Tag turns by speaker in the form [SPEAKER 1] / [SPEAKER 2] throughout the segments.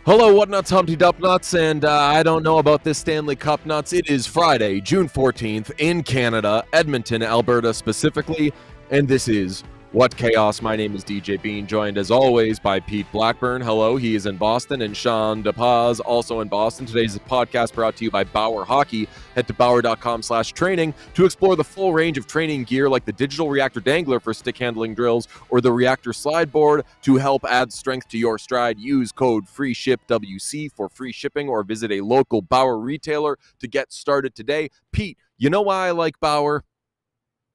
[SPEAKER 1] Hello, what nuts, Humpty Dump nuts, and I don't know about this Stanley Cup nuts. It is Friday, June 14th in Canada, Edmonton, Alberta specifically, and this is What Chaos. My name is DJ Bean, joined as always by Pete Blackburn. Hello, he is in Boston, and Sean DePaz also in Boston. Today's podcast brought to you by Bauer Hockey. Head to bauer.com/training to explore the full range of training gear like the digital reactor dangler for stick handling drills or the reactor slide board to help add strength to your stride. Use code FREESHIPWC for free shipping or visit a local Bauer retailer to get started today. Pete, you know why I like Bauer?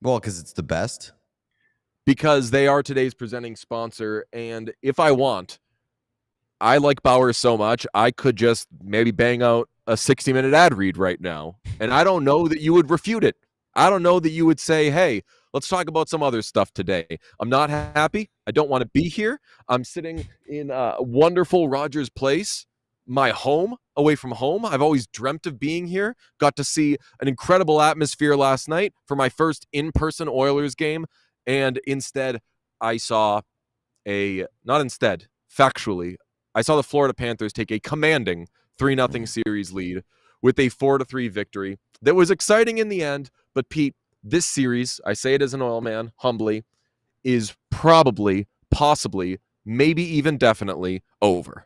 [SPEAKER 2] Well, because it's the best.
[SPEAKER 1] Because they are today's presenting sponsor, and if I want, I like Bauer so much, I could just maybe bang out a 60-minute ad read right now, and I don't know that you would refute it. I don't know that you would say, hey, let's talk about some other stuff today. I'm not happy. I don't want to be here. I'm sitting in a wonderful Rogers Place, my home, away from home. I've always dreamt of being here. Got to see an incredible atmosphere last night for my first in-person Oilers game. And instead, I saw factually, I saw the Florida Panthers take a commanding 3-0 series lead with a 4-3 victory that was exciting in the end. But Pete, this series, I say it as an oil man, humbly, is probably, possibly, maybe even definitely over.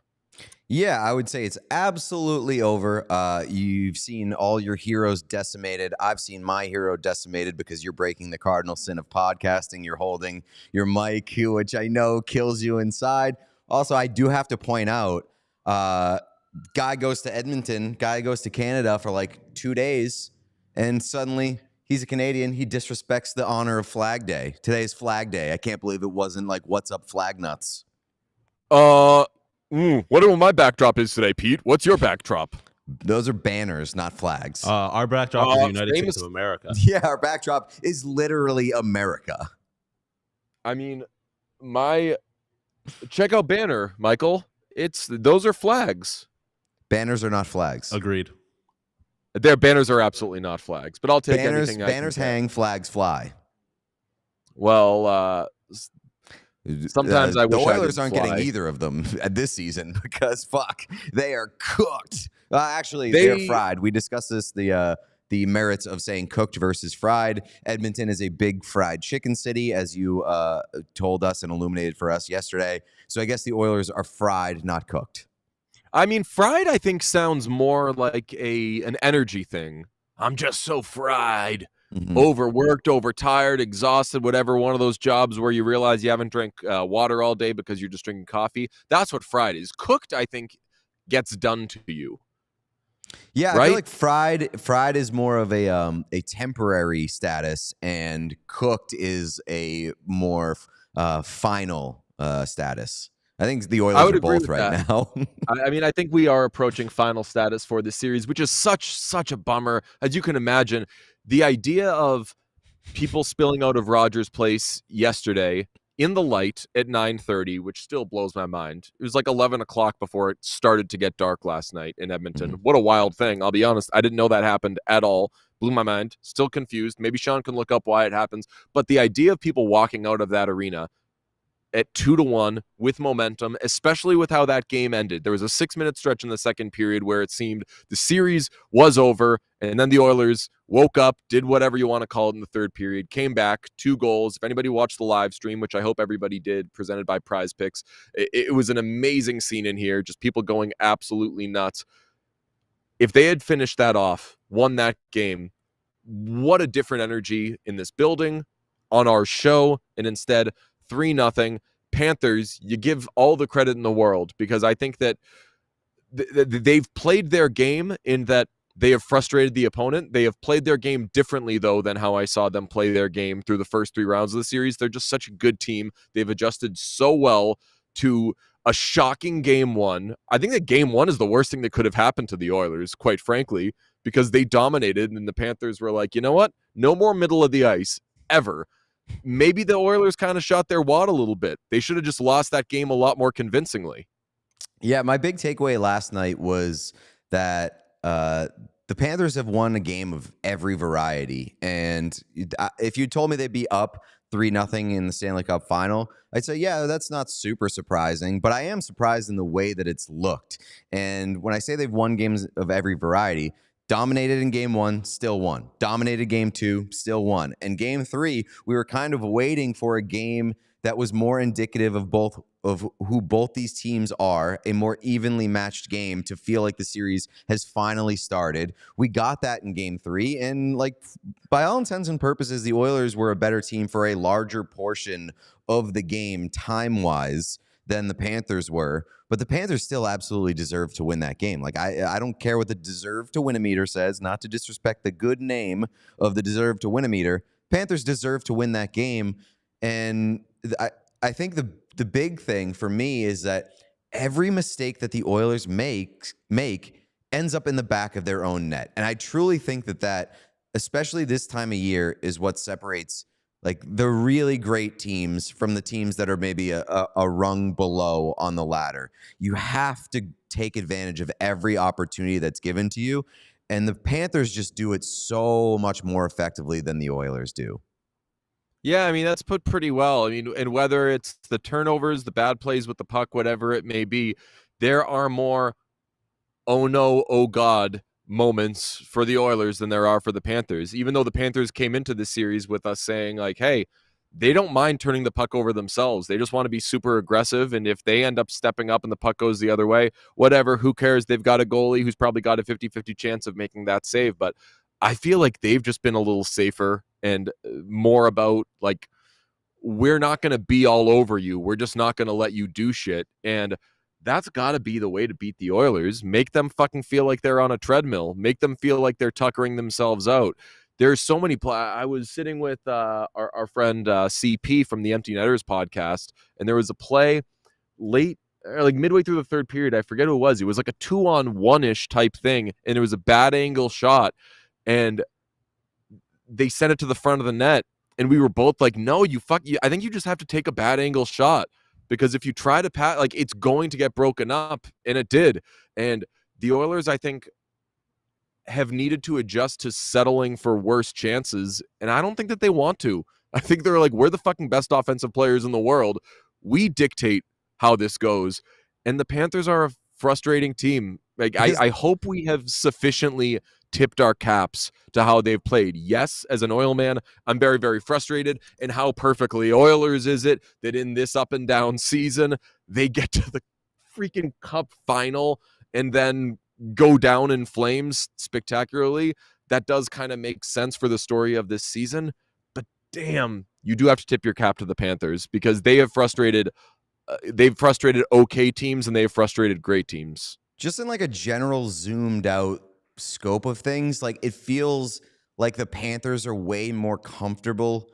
[SPEAKER 2] Yeah, I would say it's absolutely over. You've seen all your heroes decimated. I've seen my hero decimated because you're breaking the cardinal sin of podcasting. You're holding your mic, which I know kills you inside. Also, I do have to point out, guy goes to Edmonton, guy goes to Canada for like 2 days, and suddenly he's a Canadian. He disrespects the honor of Flag Day. Today's Flag Day. I can't believe it wasn't like, what's up, flag nuts?
[SPEAKER 1] What my backdrop is today, Pete? What's your backdrop?
[SPEAKER 2] Those are banners, not flags.
[SPEAKER 3] Our backdrop is the United States of America.
[SPEAKER 2] Yeah, our backdrop is literally America.
[SPEAKER 1] I mean, check out banner, Michael. Those are flags.
[SPEAKER 2] Banners are not flags.
[SPEAKER 3] Agreed.
[SPEAKER 1] Their banners are absolutely not flags, but I'll take
[SPEAKER 2] banners.
[SPEAKER 1] Anything.
[SPEAKER 2] Banners hang, flags fly.
[SPEAKER 1] Well, sometimes I wish
[SPEAKER 2] the Oilers
[SPEAKER 1] I
[SPEAKER 2] aren't
[SPEAKER 1] fly.
[SPEAKER 2] getting either of them this season because fuck, they are cooked. Actually, they're fried. We discussed this, the merits of saying cooked versus fried. Edmonton is a big fried chicken city, as you told us and illuminated for us yesterday. So I guess the Oilers are fried, not cooked.
[SPEAKER 1] I mean, fried, I think, sounds more like an energy thing. I'm just so fried. Mm-hmm. Overworked, overtired, exhausted, whatever, one of those jobs where you realize you haven't drank water all day because you're just drinking coffee. That's what fried is. Cooked, I think, gets done to you.
[SPEAKER 2] Yeah,
[SPEAKER 1] right?
[SPEAKER 2] I feel like fried is more of a temporary status, and cooked is a more final status. I think the Oilers are both right now.
[SPEAKER 1] I mean, I think we are approaching final status for this series, which is such a bummer. As you can imagine, the idea of people spilling out of Rogers Place yesterday in the light at 9:30, which still blows my mind. It was like 11 o'clock before it started to get dark last night in Edmonton. Mm-hmm. What a wild thing. I'll be honest, I didn't know that happened at all. Blew my mind. Still confused. Maybe Sean can look up why it happens. But the idea of people walking out of that arena at 2-1 with momentum, especially with how that game ended. There was a 6-minute stretch in the second period where it seemed the series was over, and then the Oilers woke up, did whatever you want to call it in the third period, came back, 2 goals. If anybody watched the live stream, which I hope everybody did, presented by Prize Picks, it was an amazing scene in here, just people going absolutely nuts. If they had finished that off, won that game, what a different energy in this building, on our show, and instead 3-0. Panthers, you give all the credit in the world, because I think that they've played their game in that they have frustrated the opponent. They have played their game differently, though, than how I saw them play their game through the first 3 rounds of the series. They're just such a good team. They've adjusted so well to a shocking game 1. I think that game 1 is the worst thing that could have happened to the Oilers, quite frankly, because they dominated, and the Panthers were like, you know what? No more middle of the ice, ever. Maybe the Oilers kind of shot their wad a little bit. They should have just lost that game a lot more convincingly.
[SPEAKER 2] Yeah, my big takeaway last night was that the Panthers have won a game of every variety. And if you told me they'd be up 3-0 in the Stanley Cup final, I'd say, yeah, that's not super surprising. But I am surprised in the way that it's looked. And when I say they've won games of every variety, dominated in game 1, still won. Dominated game 2, still won. And game 3, we were kind of waiting for a game that was more indicative of who both these teams are, a more evenly matched game to feel like the series has finally started. We got that in game 3, and like by all intents and purposes, the Oilers were a better team for a larger portion of the game time-wise than the Panthers were. But the Panthers still absolutely deserve to win that game. Like, I don't care what the deserve to win a meter says, not to disrespect the good name of the deserve to win a meter. Panthers deserve to win that game. And I think the big thing for me is that every mistake that the Oilers make ends up in the back of their own net. And I truly think that especially this time of year, is what separates like the really great teams from the teams that are maybe a rung below on the ladder. You have to take advantage of every opportunity that's given to you. And the Panthers just do it so much more effectively than the Oilers do.
[SPEAKER 1] Yeah, I mean, that's put pretty well. I mean, and whether it's the turnovers, the bad plays with the puck, whatever it may be, there are more oh no, oh God moments for the Oilers than there are for the Panthers. Even though the Panthers came into this series with us saying like, hey, they don't mind turning the puck over themselves. They just want to be super aggressive. And if they end up stepping up and the puck goes the other way, whatever, who cares? They've got a goalie who's probably got a 50-50 chance of making that save. But I feel like they've just been a little safer and more about like, we're not going to be all over you. We're just not going to let you do shit. And that's got to be the way to beat the Oilers. Make them fucking feel like they're on a treadmill. Make them feel like they're tuckering themselves out. There's so many I was sitting with our friend CP from the Empty Netters podcast, and there was a play late, like midway through the third period. I forget who it was. It was like a 2-on-1-ish type thing, and it was a bad angle shot, and they sent it to the front of the net, and we were both like, no, I think you just have to take a bad angle shot, because if you try to pass, like, it's going to get broken up, and it did. And the Oilers, I think, have needed to adjust to settling for worse chances, and I don't think that they want to. I think they're like, we're the fucking best offensive players in the world. We dictate how this goes, and the Panthers are a frustrating team. Like, I hope we have sufficiently tipped our caps to how they've played. Yes, as an Oil man, I'm very, very frustrated. And how perfectly Oilers is it that in this up and down season, they get to the freaking cup final and then go down in flames spectacularly? That does kind of make sense for the story of this season. But damn, you do have to tip your cap to the Panthers, because they have frustrated okay teams, and they have frustrated great teams.
[SPEAKER 2] Just in like a general zoomed out scope of things, like it feels like the Panthers are way more comfortable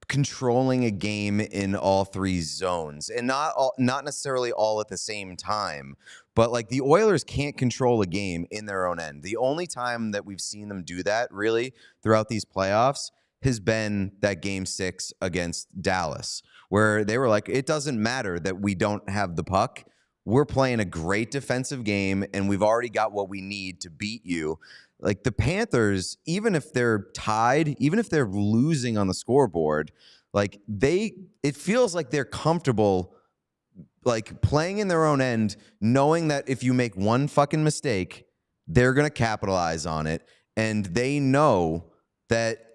[SPEAKER 2] controlling a game in all three zones, and not necessarily all at the same time, but like the Oilers can't control a game in their own end. The only time that we've seen them do that really throughout these playoffs has been that game 6 against Dallas, where they were like, it doesn't matter that we don't have the puck. We're playing a great defensive game, and we've already got what we need to beat you. Like the Panthers, even if they're tied, even if they're losing on the scoreboard, like it feels like they're comfortable like playing in their own end, knowing that if you make one fucking mistake, they're going to capitalize on it. And they know that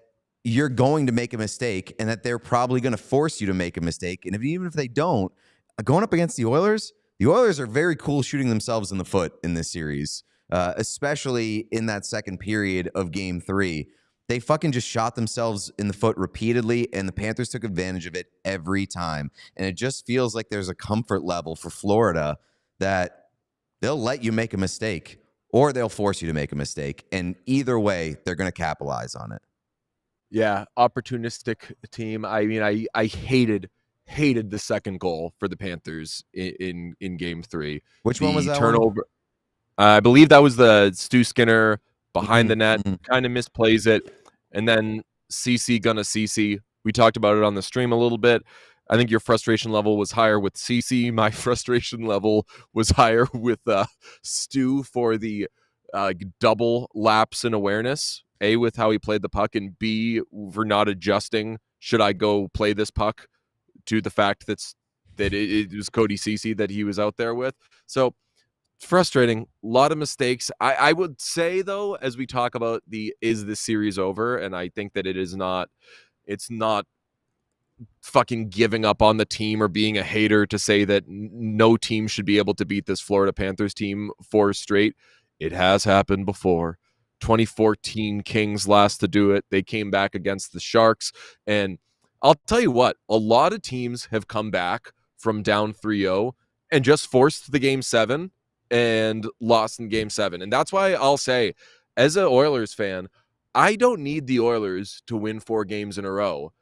[SPEAKER 2] you're going to make a mistake, and that they're probably going to force you to make a mistake. And even if they don't, going up against the Oilers are very cool shooting themselves in the foot in this series, especially in that second period of game 3. they fucking just shot themselves in the foot repeatedly, and the Panthers took advantage of it every time. And it just feels like there's a comfort level for Florida that they'll let you make a mistake or they'll force you to make a mistake. And either way, they're going to capitalize on it.
[SPEAKER 1] Yeah, opportunistic team. I mean, I hated the second goal for the Panthers in game 3.
[SPEAKER 2] Which one was that
[SPEAKER 1] turnover? I believe that was the Stu Skinner behind the net, kind of misplays it, and then CC gonna CC. We talked about it on the stream a little bit. I think your frustration level was higher with CC. My frustration level was higher with Stu for the double lapse in awareness. A, with how he played the puck, and B, for not adjusting. Should I go play this puck? To the fact that it was Cody Ceci that he was out there with. So frustrating, a lot of mistakes. I would say, though, as we talk about is this series over, and I think that it's not fucking giving up on the team or being a hater to say that no team should be able to beat this Florida Panthers team 4 straight. It has happened before. 2014 Kings last to do it. They came back against the Sharks, and I'll tell you what, a lot of teams have come back from down 3-0 and just forced the game 7 and lost in game 7. And that's why I'll say, as an Oilers fan, I don't need the Oilers to win 4 games in a row.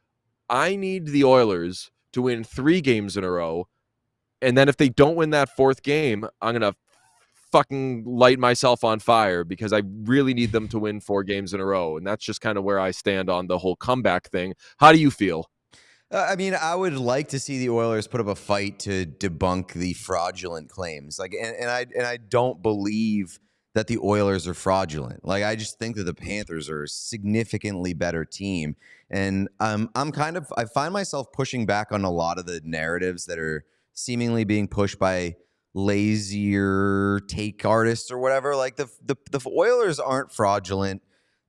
[SPEAKER 1] I need the Oilers to win 3 games in a row. And then if they don't win that 4th game, I'm going to fucking light myself on fire, because I really need them to win 4 games in a row. And that's just kind of where I stand on the whole comeback thing. How do you feel?
[SPEAKER 2] I mean, I would like to see the Oilers put up a fight to debunk the fraudulent claims. Like, and I don't believe that the Oilers are fraudulent. Like, I just think that the Panthers are a significantly better team. And I find myself pushing back on a lot of the narratives that are seemingly being pushed by lazier take artists or whatever. Like, the Oilers aren't fraudulent.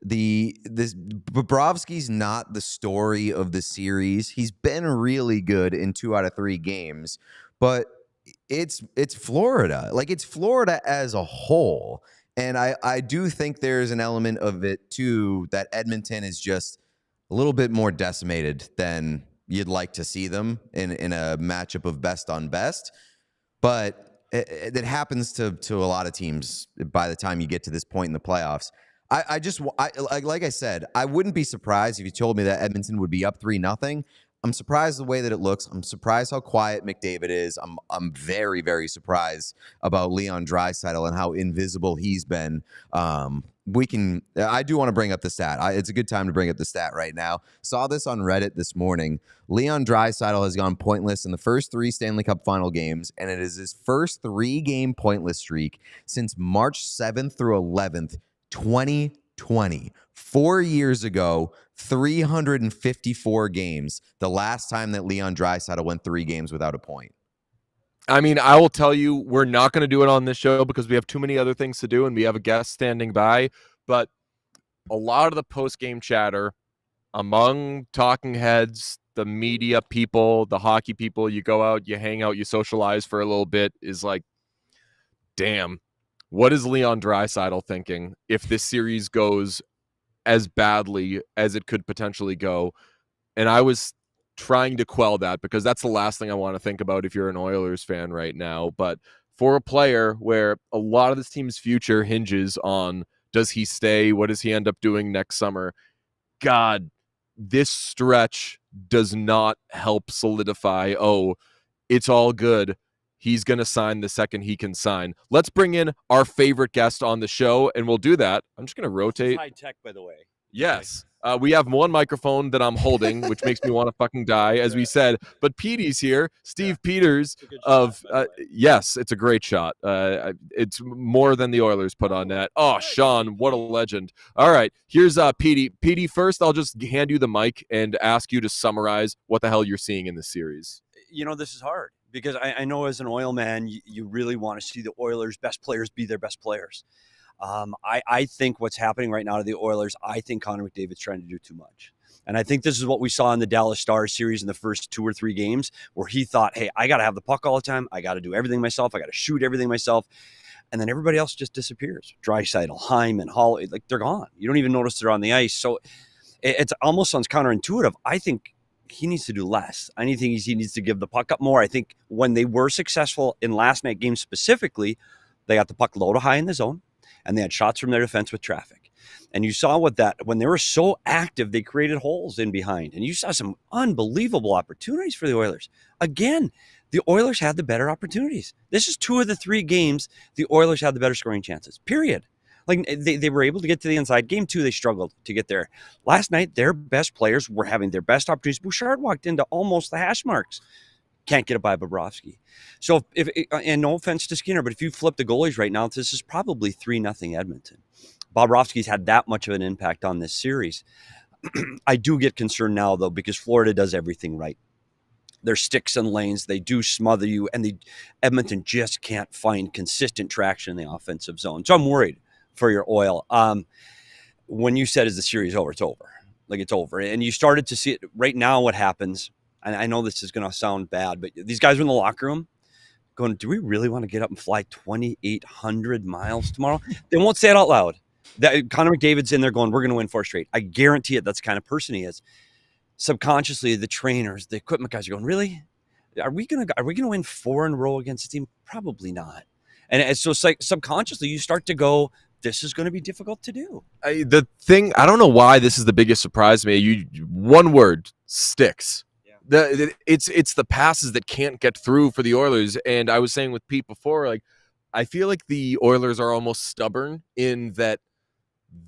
[SPEAKER 2] Bobrovsky's not the story of the series. He's been really good in 2 out of 3 games, but it's Florida. Like, it's Florida as a whole. And I do think there's an element of it too, that Edmonton is just a little bit more decimated than you'd like to see them in a matchup of best on best. But it happens to a lot of teams by the time you get to this point in the playoffs. Like I said, I wouldn't be surprised if you told me that Edmonton would be up 3-0. I'm surprised the way that it looks. I'm surprised how quiet McDavid is. I'm very, very surprised about Leon Draisaitl and how invisible he's been. I do want to bring up the stat. It's a good time to bring up the stat right now. Saw this on Reddit this morning. Leon Draisaitl has gone pointless in the first 3 Stanley Cup final games, and it is his first 3-game pointless streak since March 7th through 11th, 2020. 4 years ago, 354 games, the last time that Leon Draisaitl went 3 games without a point.
[SPEAKER 1] I mean, I will tell you, we're not going to do it on this show because we have too many other things to do and we have a guest standing by. But a lot of the post-game chatter among talking heads, the media people, the hockey people, you go out, you hang out, you socialize for a little bit, is like, damn, what is Leon Draisaitl thinking if this series goes as badly as it could potentially go? And I was trying to quell that because that's the last thing I want to think about if you're an Oilers fan right now. But for a player where a lot of this team's future hinges on, does he stay? What does he end up doing next summer? God, this stretch does not help solidify, oh, it's all good. He's going to sign the second he can sign. Let's bring in our favorite guest on the show, and we'll do that. I'm just going to rotate.
[SPEAKER 4] High tech, by the way.
[SPEAKER 1] Yes. We have one microphone that I'm holding, which makes me want to fucking die, as we said. But Petey's here. Steve Peters of yes, it's a great shot. It's more than the Oilers put on net. Oh, Sean, what a legend. All right, here's Petey. Petey, first I'll just hand you the mic and ask you to summarize what the hell you're seeing in this series.
[SPEAKER 4] You know, this is hard because I know as an Oil man, you really want to see the Oilers' best players be their best players. I think what's happening right now to the Oilers, I think Connor McDavid's trying to do too much. And I think this is what we saw in the Dallas Stars series in the first 2 or 3 games where he thought, hey, I got to have the puck all the time. I got to do everything myself. I got to shoot everything myself. And then everybody else just disappears. Draisaitl, Hyman, Hall, like they're gone. You don't even notice they're on the ice. So it almost sounds counterintuitive. I think he needs to do less. I think he needs to give the puck up more. I think when they were successful in last night game specifically, they got the puck low to high in the zone, and they had shots from their defense with traffic. And you saw when they were so active, they created holes in behind. And you saw some unbelievable opportunities for the Oilers. Again, the Oilers had the better opportunities. This is 2 of the 3 games the Oilers had the better scoring chances, period. Like they were able to get to the inside. Game 2, they struggled to get there. Last night, their best players were having their best opportunities. Bouchard walked into almost the hash marks. Can't get it by Bobrovsky. So, and no offense to Skinner, but if you flip the goalies right now, this is probably 3-0 Edmonton. Bobrovsky's had that much of an impact on this series. I do get concerned now, though, because Florida does everything right. Their sticks and lanes, they do smother you, and Edmonton just can't find consistent traction in the offensive zone. So I'm worried for your Oil. When you said, is the series over? It's over. Like, it's over. And you started to see it right now. What happens, and I know this is going to sound bad, but these guys are in the locker room going, do we really want to get up and fly 2,800 miles tomorrow? They won't say it out loud. Connor McDavid's in there going, we're going to win 4 straight. I guarantee it. That's the kind of person he is. Subconsciously, the trainers, the equipment guys are going, really? Are we going to win 4 in a row against a team? Probably not. And so it's like subconsciously you start to go, this is going to be difficult to do.
[SPEAKER 1] I don't know why this is the biggest surprise to me. One word, sticks. Yeah. It's the passes that can't get through for the Oilers. And I was saying with Pete before, like, I feel like the Oilers are almost stubborn in that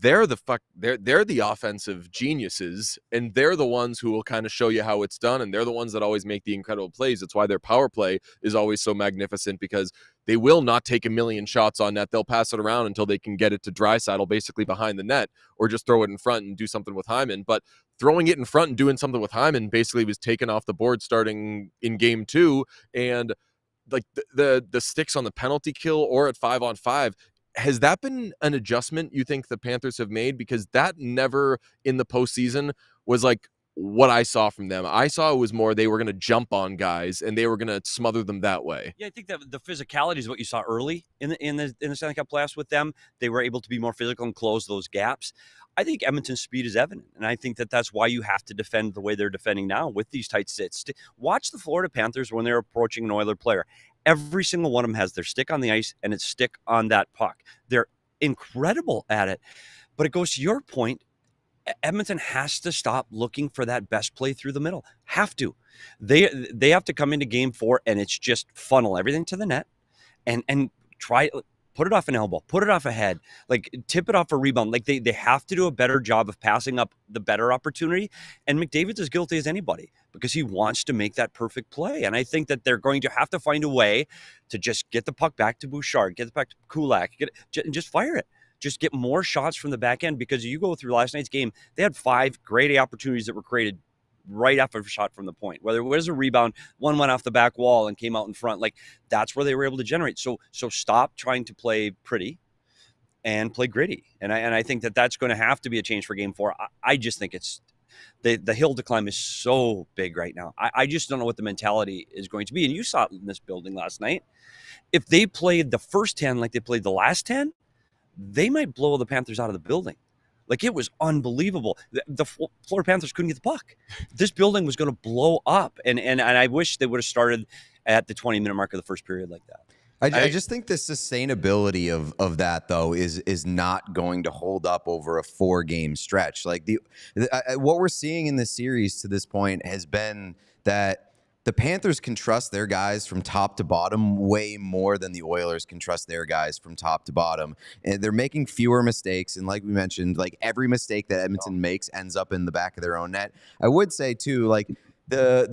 [SPEAKER 1] they're the offensive geniuses, and they're the ones who will kind of show you how it's done, and they're the ones that always make the incredible plays. It's why their power play is always so magnificent, because they will not take a million shots on net. They'll pass it around until they can get it to Draisaitl basically behind the net, or just throw it in front and do something with Hyman. But throwing it in front and doing something with Hyman basically was taken off the board starting in game 2, and like the sticks on the penalty kill or at 5-on-5. Has that been an adjustment you think the Panthers have made? Because that never in the postseason was like what I saw from them. I saw it was more they were going to jump on guys and they were going to smother them that way.
[SPEAKER 4] Yeah, I think that the physicality is what you saw early in the Stanley Cup playoffs with them. They were able to be more physical and close those gaps. I think Edmonton's speed is evident, and I think that's why you have to defend the way they're defending now with these tight sits. Watch the Florida Panthers when they're approaching an Oiler player. Every single one of them has their stick on the ice and its stick on that puck. They're incredible at it. But it goes to your point, Edmonton has to stop looking for that best play through the middle. Have to. They have to come into game 4 and it's just funnel everything to the net and try put it off an elbow, put it off a head, like tip it off a rebound. Like they have to do a better job of passing up the better opportunity. And McDavid's as guilty as anybody because he wants to make that perfect play. And I think that they're going to have to find a way to just get the puck back to Bouchard, get the puck to Kulak, and just fire it. Just get more shots from the back end, because you go through last night's game, they had 5 grade A opportunities that were created right after a shot from the point. Whether it was a rebound, one went off the back wall and came out in front. Like, that's where they were able to generate. So stop trying to play pretty and play gritty. And I think that that's going to have to be a change for game 4. I just think it's the hill to climb is so big right now. I just don't know what the mentality is going to be. And you saw it in this building last night. If they played the first 10 like they played the last 10, they might blow the Panthers out of the building. Like, it was unbelievable. The Florida Panthers couldn't get the puck. This building was going to blow up. And I wish they would have started at the 20-minute mark of the first period like that.
[SPEAKER 2] I just think the sustainability of that, though, is not going to hold up over a 4-game stretch. Like, what we're seeing in this series to this point has been that the Panthers can trust their guys from top to bottom way more than the Oilers can trust their guys from top to bottom. And they're making fewer mistakes. And like we mentioned, like, every mistake that Edmonton makes ends up in the back of their own net. I would say, too, like, the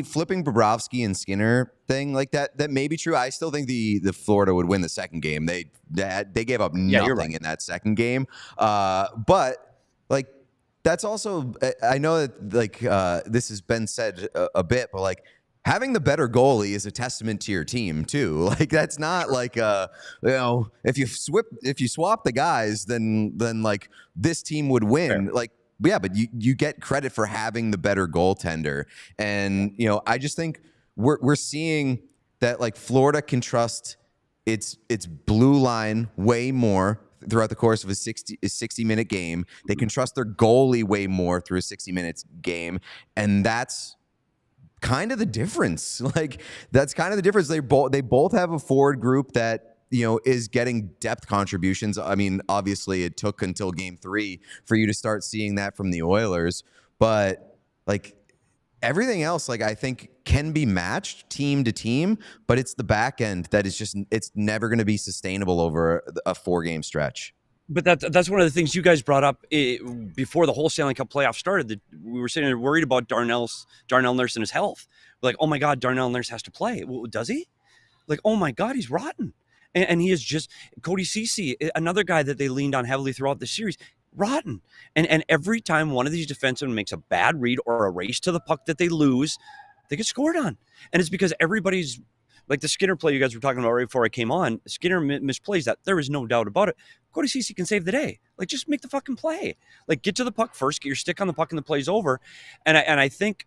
[SPEAKER 2] flipping Bobrovsky and Skinner thing, like that may be true. I still think the Florida would win the second game. They gave up nothing in that second game. But like, that's also, I know that like this has been said a bit, but like, having the better goalie is a testament to your team too. Like, that's not like if you swap the guys, then like this team would win. Fair. Like, yeah, but you get credit for having the better goaltender. And I just think we're seeing that like Florida can trust its blue line way more throughout the course of a 60-minute game. They can trust their goalie way more through a 60-minute game, and that's kind of the difference. Like, that's kind of the difference. They both have a forward group that, you know, is getting depth contributions. I mean, obviously it took until game 3 for you to start seeing that from the Oilers, but like everything else, like, I think can be matched team to team, but it's the back end that is just, it's never going to be sustainable over a 4-game stretch.
[SPEAKER 4] But that's one of the things you guys brought up before the whole Stanley Cup playoff started. That we were sitting there worried about Darnell Nurse and his health. Like, oh my God, Darnell Nurse has to play. Well, does he? Like, oh my God, he's rotten. And he is just, Cody Ceci, another guy that they leaned on heavily throughout the series, rotten. And every time one of these defensemen makes a bad read or a race to the puck that they lose, they get scored on. And it's because everybody's, like the Skinner play you guys were talking about right before I came on, Skinner misplays that. There is no doubt about it. Cody Ceci can save the day. Like, just make the fucking play. Like, get to the puck first, get your stick on the puck, and the play's over. And I think,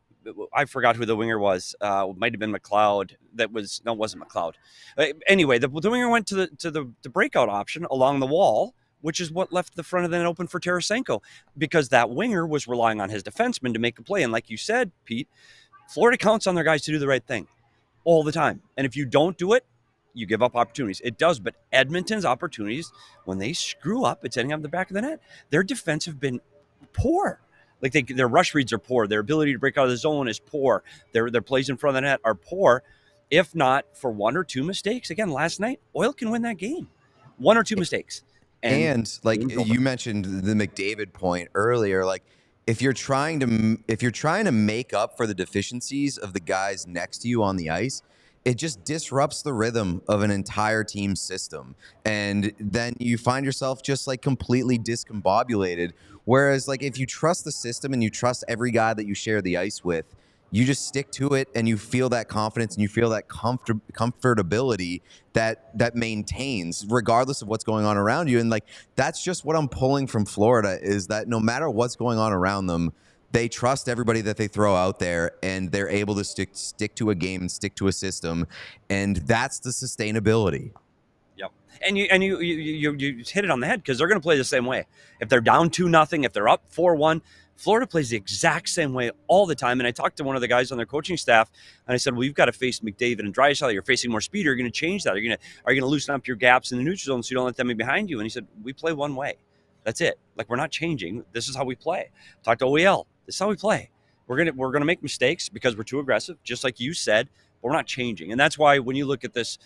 [SPEAKER 4] I forgot who the winger was. It might have been McLeod. It wasn't McLeod. Anyway, the winger went to the breakout option along the wall, which is what left the front of the net open for Tarasenko, because that winger was relying on his defenseman to make a play. And like you said, Pete, Florida counts on their guys to do the right thing all the time. And if you don't do it, you give up opportunities. It does, but Edmonton's opportunities, when they screw up, it's ending up in the back of the net. Their defense have been poor. Like, their rush reads are poor. Their ability to break out of the zone is poor. Their plays in front of the net are poor. If not for one or two mistakes, again, last night, Oil can win that game. One or two mistakes. And like
[SPEAKER 2] you mentioned the McDavid point earlier, like, if you're trying to make up for the deficiencies of the guys next to you on the ice, it just disrupts the rhythm of an entire team system. And then you find yourself just like completely discombobulated. Whereas, like, if you trust the system and you trust every guy that you share the ice with, you just stick to it and you feel that confidence and you feel that comfortability that maintains regardless of what's going on around you. And like, that's just what I'm pulling from Florida, is that no matter what's going on around them, they trust everybody that they throw out there, and they're able to stick to a game and stick to a system, and that's the sustainability.
[SPEAKER 4] Yep. And you hit it on the head, because they're going to play the same way. If they're down 2-0, if they're up 4-1, Florida plays the exact same way all the time. And I talked to one of the guys on their coaching staff, and I said, well, you've got to face McDavid and Draisaitl. You're facing more speed. Are you going to change that? Are you going to loosen up your gaps in the neutral zone so you don't let them be behind you? And he said, we play one way. That's it. Like, we're not changing. This is how we play. Talk to OEL. This is how we play. We're gonna make mistakes because we're too aggressive, just like you said, but we're not changing. And that's why when you look at this,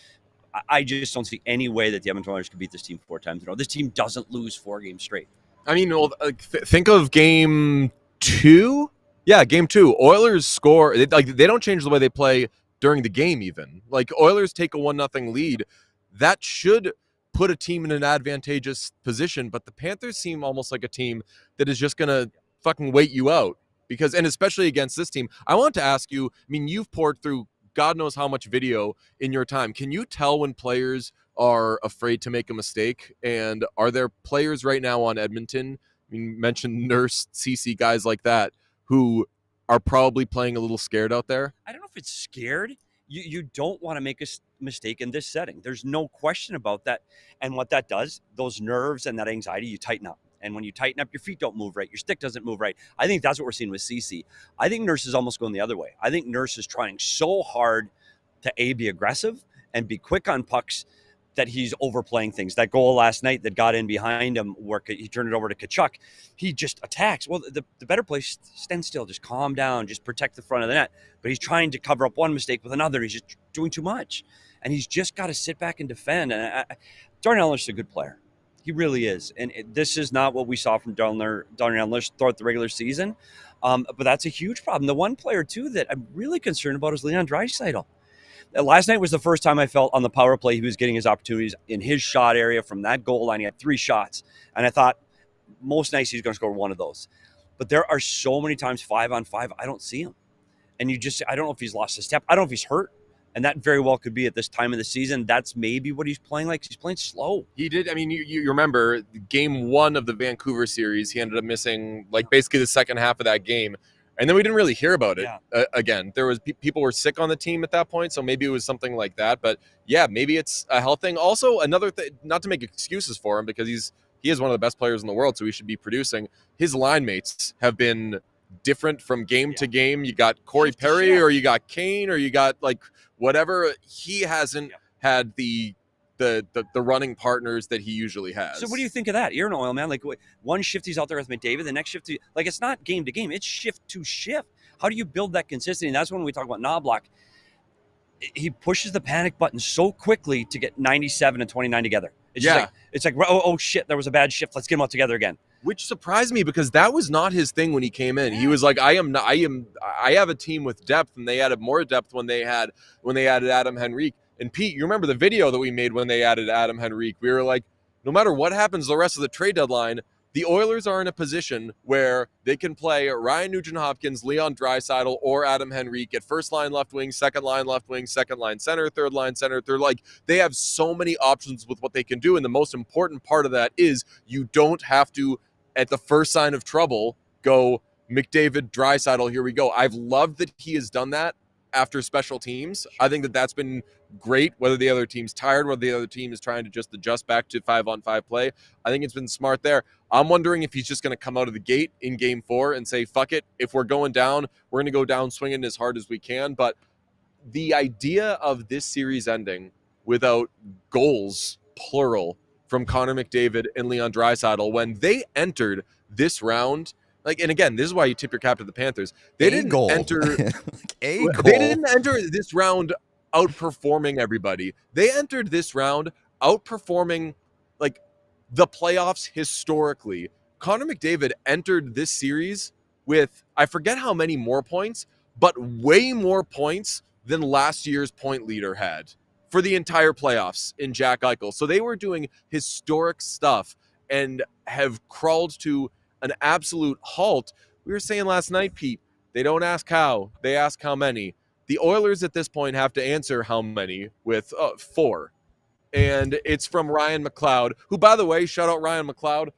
[SPEAKER 4] I just don't see any way that the Edmonton Oilers could beat this team 4 times in a row. This team doesn't lose 4 games straight.
[SPEAKER 1] I mean, well, think of game 2. Yeah, game 2. Oilers score. They don't change the way they play during the game even. Like, Oilers take a 1-0 lead. That should put a team in an advantageous position, but the Panthers seem almost like a team that is just going to fucking wait you out, because, and especially against this team. I want to ask you, I mean, you've poured through God knows how much video in your time. Can you tell when players are afraid to make a mistake? And are there players right now on Edmonton, I mean, mentioned Nurse, Ceci, guys like that, who are probably playing a little scared out there?
[SPEAKER 4] I don't know if it's scared. You don't want to make a mistake in this setting. There's no question about that. And what that does, those nerves and that anxiety, you tighten up. And when you tighten up, your feet don't move right. Your stick doesn't move right. I think that's what we're seeing with Ceci. I think Nurse is almost going the other way. I think Nurse is trying so hard to be aggressive and be quick on pucks that he's overplaying things. That goal last night that got in behind him, where he turned it over to Tkachuk, he just attacks. Well, the better place, stand still, just calm down, just protect the front of the net. But he's trying to cover up one mistake with another. He's just doing too much. And he's just got to sit back and defend. And Darnell Nurse is a good player. He really is. And this is not what we saw from Darnell Nurse throughout the regular season. But that's a huge problem. The one player, too, that I'm really concerned about is Leon Draisaitl. Last night was the first time I felt on the power play he was getting his opportunities in his shot area from that goal line. He had 3 shots. And I thought, most nights he's going to score one of those. But there are so many times 5-on-5, I don't see him. And I don't know if he's lost a step. I don't know if he's hurt. And that very well could be at this time of the season. That's maybe what he's playing like. He's playing slow.
[SPEAKER 1] He did. I mean, you remember game 1 of the Vancouver series, he ended up missing like basically the second half of that game. And then we didn't really hear about it
[SPEAKER 4] Yeah.
[SPEAKER 1] again. There was people were sick on the team at that point, so maybe it was something like that. But yeah, maybe it's a health thing. Also, another thing, not to make excuses for him, because he is one of the best players in the world, so he should be producing. His line mates have been different from game to game. You got Corey Perry, or you got Kane, or you got like whatever. He hasn't had the running partners that he usually has.
[SPEAKER 4] So what do you think of that? You're an oil man. Like one shift he's out there with McDavid, the next shift, like it's not game to game, it's shift to shift. How do you build that consistency? And that's when we talk about Knoblauch. He pushes the panic button so quickly to get 97 and 29 together. It's just like, it's like, oh shit, there was a bad shift. Let's get him out together again.
[SPEAKER 1] Which surprised me, because that was not his thing when he came in. He was like, I have a team with depth, and they added more depth when they added Adam Henrique. And Pete, you remember the video that we made when they added Adam Henrique? We were like, no matter what happens the rest of the trade deadline, the Oilers are in a position where they can play Ryan Nugent-Hopkins, Leon Draisaitl, or Adam Henrique at first line left wing, second line left wing, second line center, third line center. They're like, they have so many options with what they can do. And the most important part of that is you don't have to, at the first sign of trouble, go McDavid, Draisaitl, here we go. I've loved that he has done that after special teams. I think that that's been great, whether the other team's tired, whether the other team is trying to just adjust back to 5-on-5 play. I think it's been smart there. I'm wondering if he's just going to come out of the gate in game 4 and say, fuck it. If we're going down, we're going to go down swinging as hard as we can. But the idea of this series ending without goals, plural, from Connor McDavid and Leon Draisaitl, when they entered this round, like, and again, this is why you tip your cap to the Panthers. They didn't enter They didn't enter this round outperforming everybody. They entered this round outperforming like the playoffs historically. Connor McDavid entered this series with, I forget how many more points, but way more points than last year's point leader had for the entire playoffs in Jack Eichel. So they were doing historic stuff and have crawled to an absolute halt. We were saying last night, Pete, they don't ask how, they ask how many. The Oilers at this point have to answer how many with 4. And it's from Ryan McLeod, who, by the way, shout out Ryan McLeod,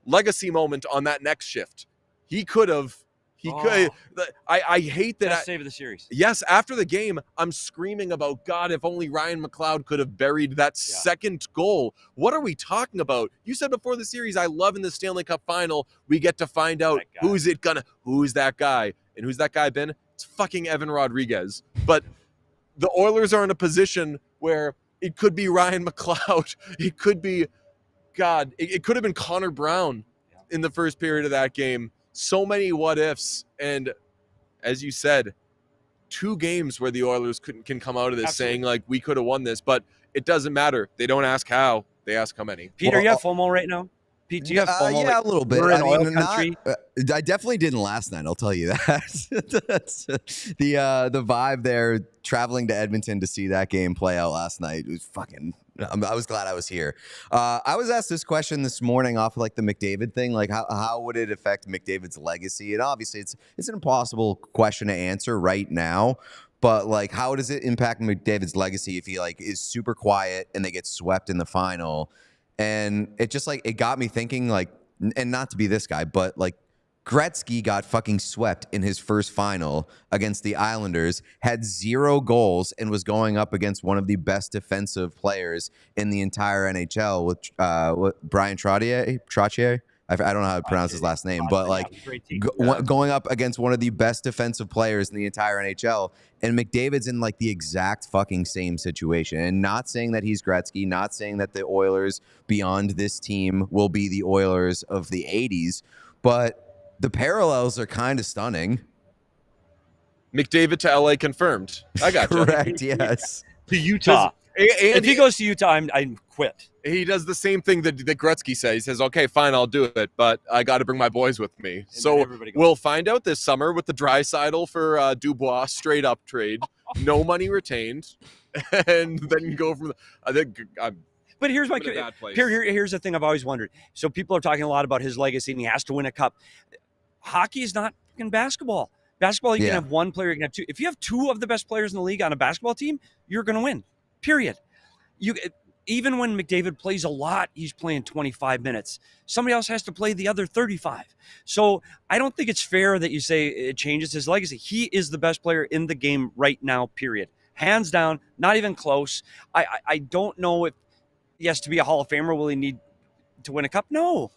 [SPEAKER 1] legacy moment on that next shift. He could. I hate that.
[SPEAKER 4] Best save of the series.
[SPEAKER 1] Yes, after the game, I'm screaming about, God, if only Ryan McLeod could have buried that second goal. What are we talking about? You said before the series, I love in the Stanley Cup final, we get to find out who's that guy. And who's that guy been? It's fucking Evan Rodriguez. But the Oilers are in a position where it could be Ryan McLeod. It could be, God, it could have been Connor Brown in the first period of that game. So many what ifs. And as you said, 2 games where the Oilers can come out of this saying, like, we could have won this, but it doesn't matter. They don't ask how, they ask how many.
[SPEAKER 4] Peter, you have FOMO right now? Pete, do you have FOMO?
[SPEAKER 2] Yeah, a little bit.
[SPEAKER 4] We're in oil country.
[SPEAKER 2] I definitely didn't last night, I'll tell you that. That's the vibe there, traveling to Edmonton to see that game play out last night, was fucking, I was glad I was here. I was asked this question this morning off of like the McDavid thing, like how would it affect McDavid's legacy? And obviously it's an impossible question to answer right now. But like, how does it impact McDavid's legacy if he like is super quiet and they get swept in the final? And it just like, it got me thinking, like, and not to be this guy, but like Gretzky got fucking swept in his first final against the Islanders, had 0 goals, and was going up against one of the best defensive players in the entire NHL with Brian Trottier. I don't know how to pronounce his last name, but like going up against one of the best defensive players in the entire NHL, and McDavid's in like the exact fucking same situation. And not saying that he's Gretzky, not saying that the Oilers beyond this team will be the Oilers of the 80s, but the parallels are kind of stunning.
[SPEAKER 1] McDavid to LA confirmed. I got you.
[SPEAKER 2] Correct, yes.
[SPEAKER 4] To Utah. And if he goes to Utah, I quit.
[SPEAKER 1] He does the same thing that Gretzky says. He says, okay, fine, I'll do it, but I got to bring my boys with me. And so we'll find out this summer with the Draisaitl for Dubois straight up trade. No money retained. And then go from
[SPEAKER 4] But here's here's the thing I've always wondered. So people are talking a lot about his legacy and he has to win a cup. Hockey is not fucking basketball. Basketball, you can have one player, you can have 2. If you have 2 of the best players in the league on a basketball team, you're going to win. Period. even when McDavid plays a lot, he's playing 25 minutes. Somebody else has to play the other 35. So I don't think it's fair that you say it changes his legacy. He is the best player in the game right now, period. Hands down, not even close. I don't know if, yes, to be a Hall of Famer, will he need to win a cup? No.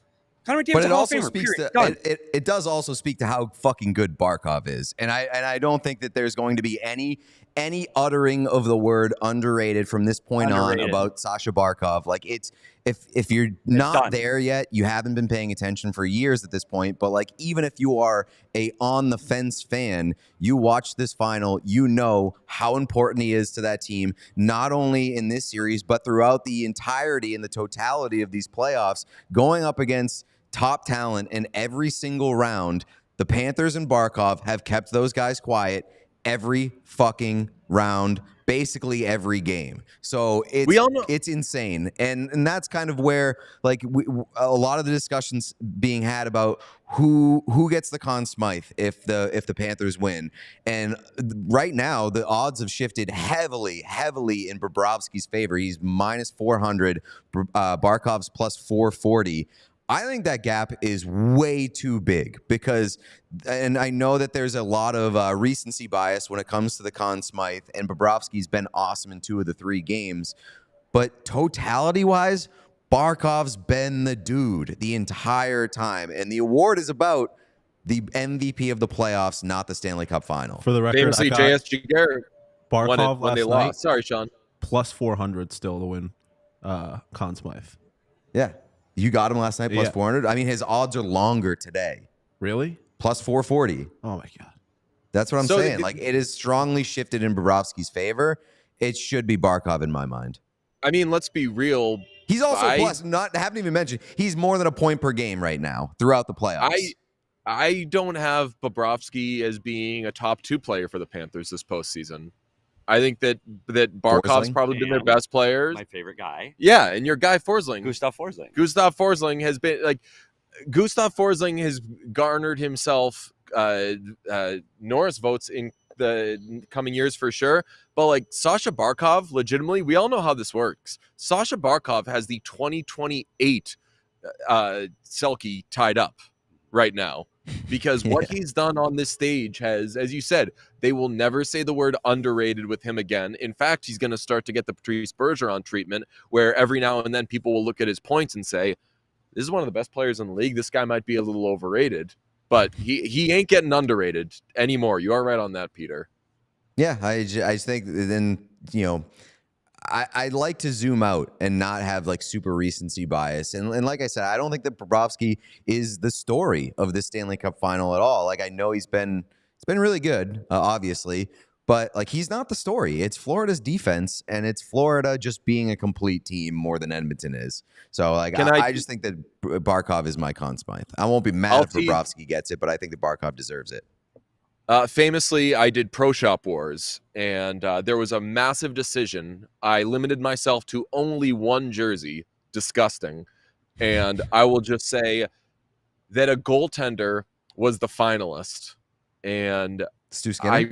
[SPEAKER 4] Connor McDavid's
[SPEAKER 2] But
[SPEAKER 4] a
[SPEAKER 2] it
[SPEAKER 4] Hall of
[SPEAKER 2] also
[SPEAKER 4] Famer,
[SPEAKER 2] speaks
[SPEAKER 4] period.
[SPEAKER 2] to it does also speak to how fucking good Barkov is, and I don't think that there's going to be any uttering of the word underrated from this point on about Sasha Barkov. Like, it's if you're not there yet, you haven't been paying attention for years at this point. But like, even if you are a on the fence fan, you watch this final, you know how important he is to that team, not only in this series but throughout the entirety and the totality of these playoffs, going up against top talent in every single round. The Panthers and Barkov have kept those guys quiet every fucking round, basically every game. So it's insane. And that's kind of where, like, a lot of the discussions being had about who gets the Conn Smythe if the Panthers win. And right now the odds have shifted heavily in Bobrovsky's favor. He's minus 400, Barkov's plus 440. I think that gap is way too big because, and I know that there's a lot of recency bias when it comes to the Conn Smythe, and Bobrovsky's been awesome in 2 of the 3 games, but totality-wise, Barkov's been the dude the entire time, and the award is about the MVP of the playoffs, not the Stanley Cup final.
[SPEAKER 3] For the record,
[SPEAKER 1] famously, JSG Garrett
[SPEAKER 3] Barkov
[SPEAKER 1] when they lost. Sorry, Sean.
[SPEAKER 3] Plus 400 still to win Conn Smythe.
[SPEAKER 2] Yeah. You got him last night, plus 400? I mean, his odds are longer today.
[SPEAKER 3] Really?
[SPEAKER 2] Plus 440.
[SPEAKER 3] Oh, my God.
[SPEAKER 2] That's what I'm saying. Like, it is strongly shifted in Bobrovsky's favor. It should be Barkov in my mind.
[SPEAKER 1] I mean, let's be real.
[SPEAKER 2] He's also, plus, haven't even mentioned, he's more than a point per game right now throughout the playoffs.
[SPEAKER 1] I don't have Bobrovsky as being a top 2 player for the Panthers this postseason. I think that Barkov's probably been their best player.
[SPEAKER 4] My favorite guy.
[SPEAKER 1] Yeah, and your guy Forsling.
[SPEAKER 4] Gustav Forsling.
[SPEAKER 1] Gustav Forsling has been like Gustav Forsling has garnered himself Norris votes in the coming years for sure. But like Sasha Barkov, legitimately, we all know how this works. Sasha Barkov has the 2028 Selke tied up right now. Because what he's done on this stage has, as you said, they will never say the word underrated with him again. In fact, he's going to start to get the Patrice Bergeron treatment, where every now and then people will look at his points and say, this is one of the best players in the league. This guy might be a little overrated, but he ain't getting underrated anymore. You are right on that, Peter.
[SPEAKER 2] Yeah, I just think then, you know, I like to zoom out and not have like super recency bias. And like I said, I don't think that Bobrovsky is the story of this Stanley Cup final at all. Like, I know it's been really good, obviously, but like, he's not the story. It's Florida's defense, and it's Florida just being a complete team more than Edmonton is. So like, I just think that Barkov is my Conn Smythe. I won't be mad if Bobrovsky gets it, but I think that Barkov deserves it.
[SPEAKER 1] Famously, I did Pro Shop Wars, and there was a massive decision. I limited myself to only 1 jersey. Disgusting. And I will just say that a goaltender was the finalist. And
[SPEAKER 2] Stu Skinner?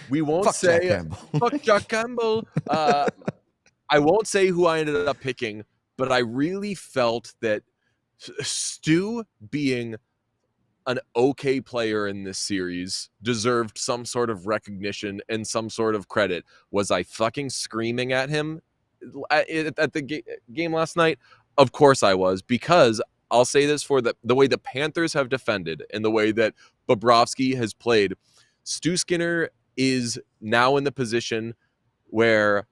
[SPEAKER 1] we won't
[SPEAKER 2] fuck
[SPEAKER 1] say
[SPEAKER 2] Jack Campbell.
[SPEAKER 1] Fuck Jack Campbell. I won't say who I ended up picking, but I really felt that Stu being an okay player in this series deserved some sort of recognition and some sort of credit. Was I fucking screaming at him at the game last night? Of course I was, because I'll say this for the way the Panthers have defended and the way that Bobrovsky has played. Stu Skinner is now in the position where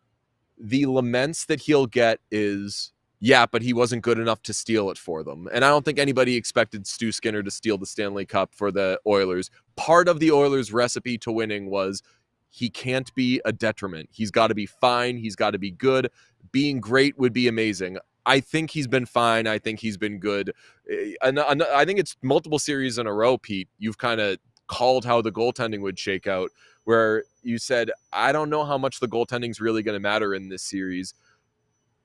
[SPEAKER 1] the laments that he'll get is, yeah, but he wasn't good enough to steal it for them. And I don't think anybody expected Stu Skinner to steal the Stanley Cup for the Oilers. Part of the Oilers' recipe to winning was he can't be a detriment. He's got to be fine. He's got to be good. Being great would be amazing. I think he's been fine. I think he's been good. And I think it's multiple series in a row, Pete. You've kind of called how the goaltending would shake out, where you said, I don't know how much the goaltending's really going to matter in this series.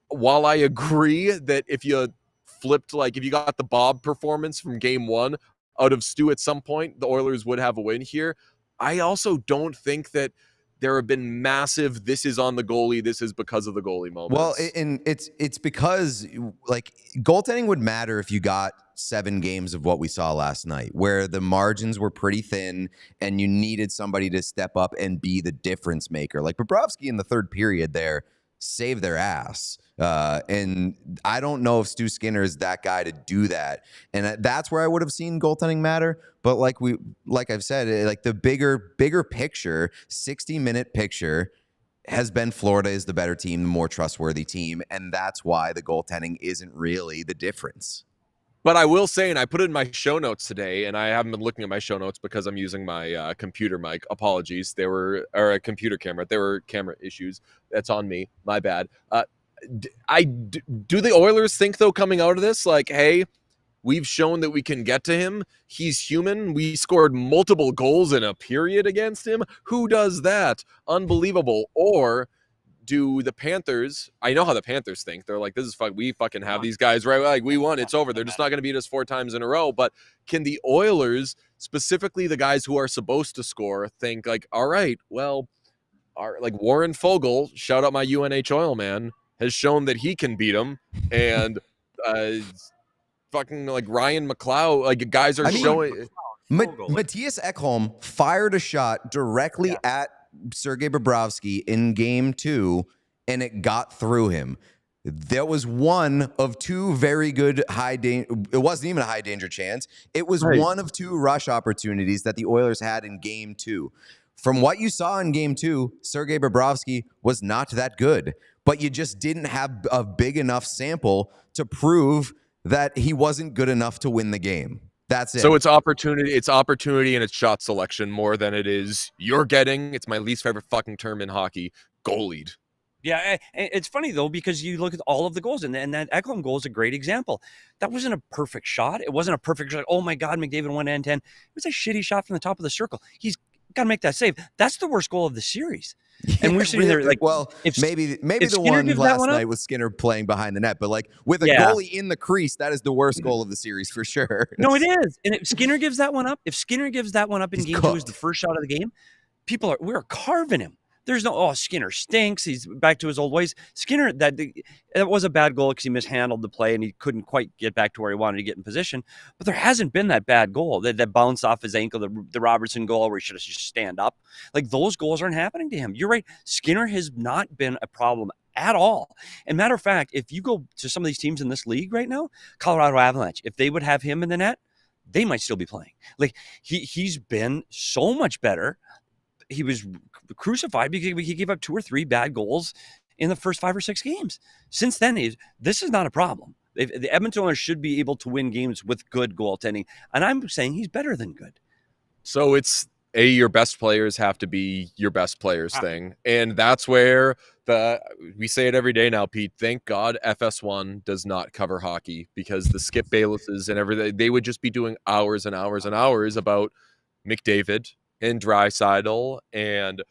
[SPEAKER 1] While I agree that if you flipped, like if you got the Bob performance from game 1 out of Stu at some point, the Oilers would have a win here. I also don't think that there have been massive, this is on the goalie, this is because of the goalie moments.
[SPEAKER 2] Well, and it's because like goaltending would matter if you got 7 games of what we saw last night, where the margins were pretty thin and you needed somebody to step up and be the difference maker. Like Bobrovsky in the third period there saved their ass. And I don't know if Stu Skinner is that guy to do that. And that's where I would have seen goaltending matter. But like I've said, like the bigger picture, 60-minute picture has been Florida is the better team, the more trustworthy team. And that's why the goaltending isn't really the difference.
[SPEAKER 1] But I will say, and I put it in my show notes today, and I haven't been looking at my show notes because I'm using my computer mic. Apologies. Or a computer camera. There were camera issues. That's on me. My bad. Do the Oilers think, though, coming out of this, like, hey, we've shown that we can get to him. He's human. We scored multiple goals in a period against him. Who does that? Unbelievable. Or do the Panthers, I know how the Panthers think. They're like, this is fun. We fucking have these guys, right? Like, we won. It's over. They're just not going to beat us 4 times in a row. But can the Oilers, specifically the guys who are supposed to score, think like, all right, well, like Warren Fogle, shout out my UNH Oil man, has shown that he can beat them. And fucking like Ryan McLeod, like guys are showing.
[SPEAKER 2] Matthias Ekholm fired a shot directly at Sergei Bobrovsky in game 2, and it got through him. That was one of 2 very good high danger. It wasn't even a high danger chance. It was one of 2 rush opportunities that the Oilers had in game 2. From what you saw in game 2, Sergei Bobrovsky was not that good, but you just didn't have a big enough sample to prove that he wasn't good enough to win the game. That's it.
[SPEAKER 1] So it's opportunity and it's shot selection more than it is you're getting, it's my least favorite fucking term in hockey, goalied.
[SPEAKER 4] Yeah, it's funny, though, because you look at all of the goals, and that Ekholm goal is a great example. That wasn't a perfect shot. It wasn't a perfect shot. Oh, my God, McDavid 1-10. It was a shitty shot from the top of the circle. He's got to make that save. That's the worst goal of the series. And we're sitting there like,
[SPEAKER 2] well, maybe the one last night was Skinner playing behind the net, but like with a goalie in the crease, that is the worst goal of the series for sure.
[SPEAKER 4] No, it is. And if Skinner gives that one up, in game 2 as the first shot of the game, we're carving him. There's no, Skinner stinks. He's back to his old ways. Skinner, that was a bad goal because he mishandled the play and he couldn't quite get back to where he wanted to get in position. But there hasn't been that bad goal that bounced off his ankle, the Robertson goal where he should have just stand up. Like those goals aren't happening to him. You're right. Skinner has not been a problem at all. And matter of fact, if you go to some of these teams in this league right now, Colorado Avalanche, if they would have him in the net, they might still be playing. Like he's been so much better. He was crucified because he gave up 2 or 3 bad goals in the first 5 or 6 games. Since then, this is not a problem. The Edmonton Oilers should be able to win games with good goaltending, and I'm saying he's better than good.
[SPEAKER 1] So it's your best players have to be your best players thing, and that's where we say it every day now, Pete. Thank God FS1 does not cover hockey, because the Skip Baylesses and everything, they would just be doing hours and hours and hours about McDavid and Draisaitl and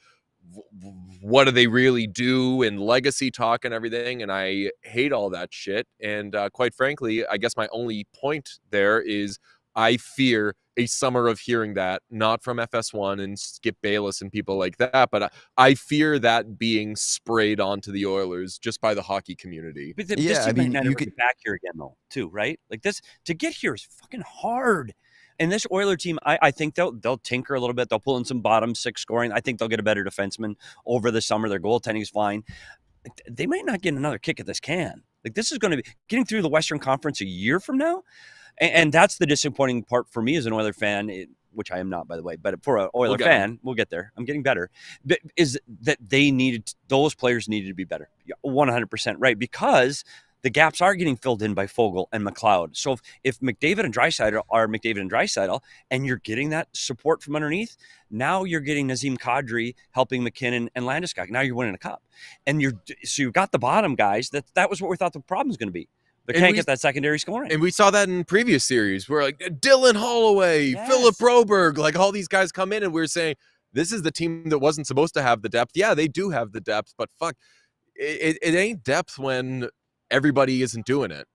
[SPEAKER 1] what do they really do and legacy talk and everything. And I hate all that shit. And quite frankly, I guess my only point there is I fear a summer of hearing that, not from FS1 and Skip Bayless and people like that, but I fear that being sprayed onto the Oilers just by the hockey community.
[SPEAKER 4] But this team might never get back here again, though, too, right? Like this, to get here is fucking hard. And this Oiler team, I think they'll tinker a little bit. They'll pull in some bottom 6 scoring. I think they'll get a better defenseman over the summer. Their goaltending is fine. They might not get another kick at this can. Like this is going to be getting through the Western Conference a year from now. And that's the disappointing part for me as an Oiler fan, which I am not, by the way. But for an Oiler fan, we'll get there. I'm getting better. But is that those players needed to be better. 100% right. Because the gaps are getting filled in by Fogle and McLeod. So if McDavid and Draisaitl are McDavid and Draisaitl, and you're getting that support from underneath, now you're getting Nazem Kadri helping McKinnon and Landeskog. Now you're winning a cup. And you've got the bottom guys. That was what we thought the problem was going to be. They can't get that secondary scoring.
[SPEAKER 1] And we saw that in previous series where like Dylan Holloway, Philip Broberg, like all these guys come in and we're saying, this is the team that wasn't supposed to have the depth. Yeah, they do have the depth, but fuck, it ain't depth when everybody isn't doing it.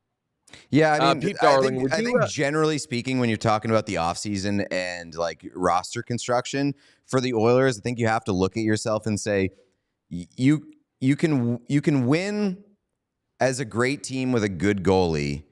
[SPEAKER 2] Yeah, I mean,
[SPEAKER 1] Pete
[SPEAKER 2] I
[SPEAKER 1] Darling,
[SPEAKER 2] think,
[SPEAKER 1] would
[SPEAKER 2] I
[SPEAKER 1] you?
[SPEAKER 2] think generally speaking, when you're talking about the offseason and like roster construction for the Oilers, I think you have to look at yourself and say you can win as a great team with a good goalie,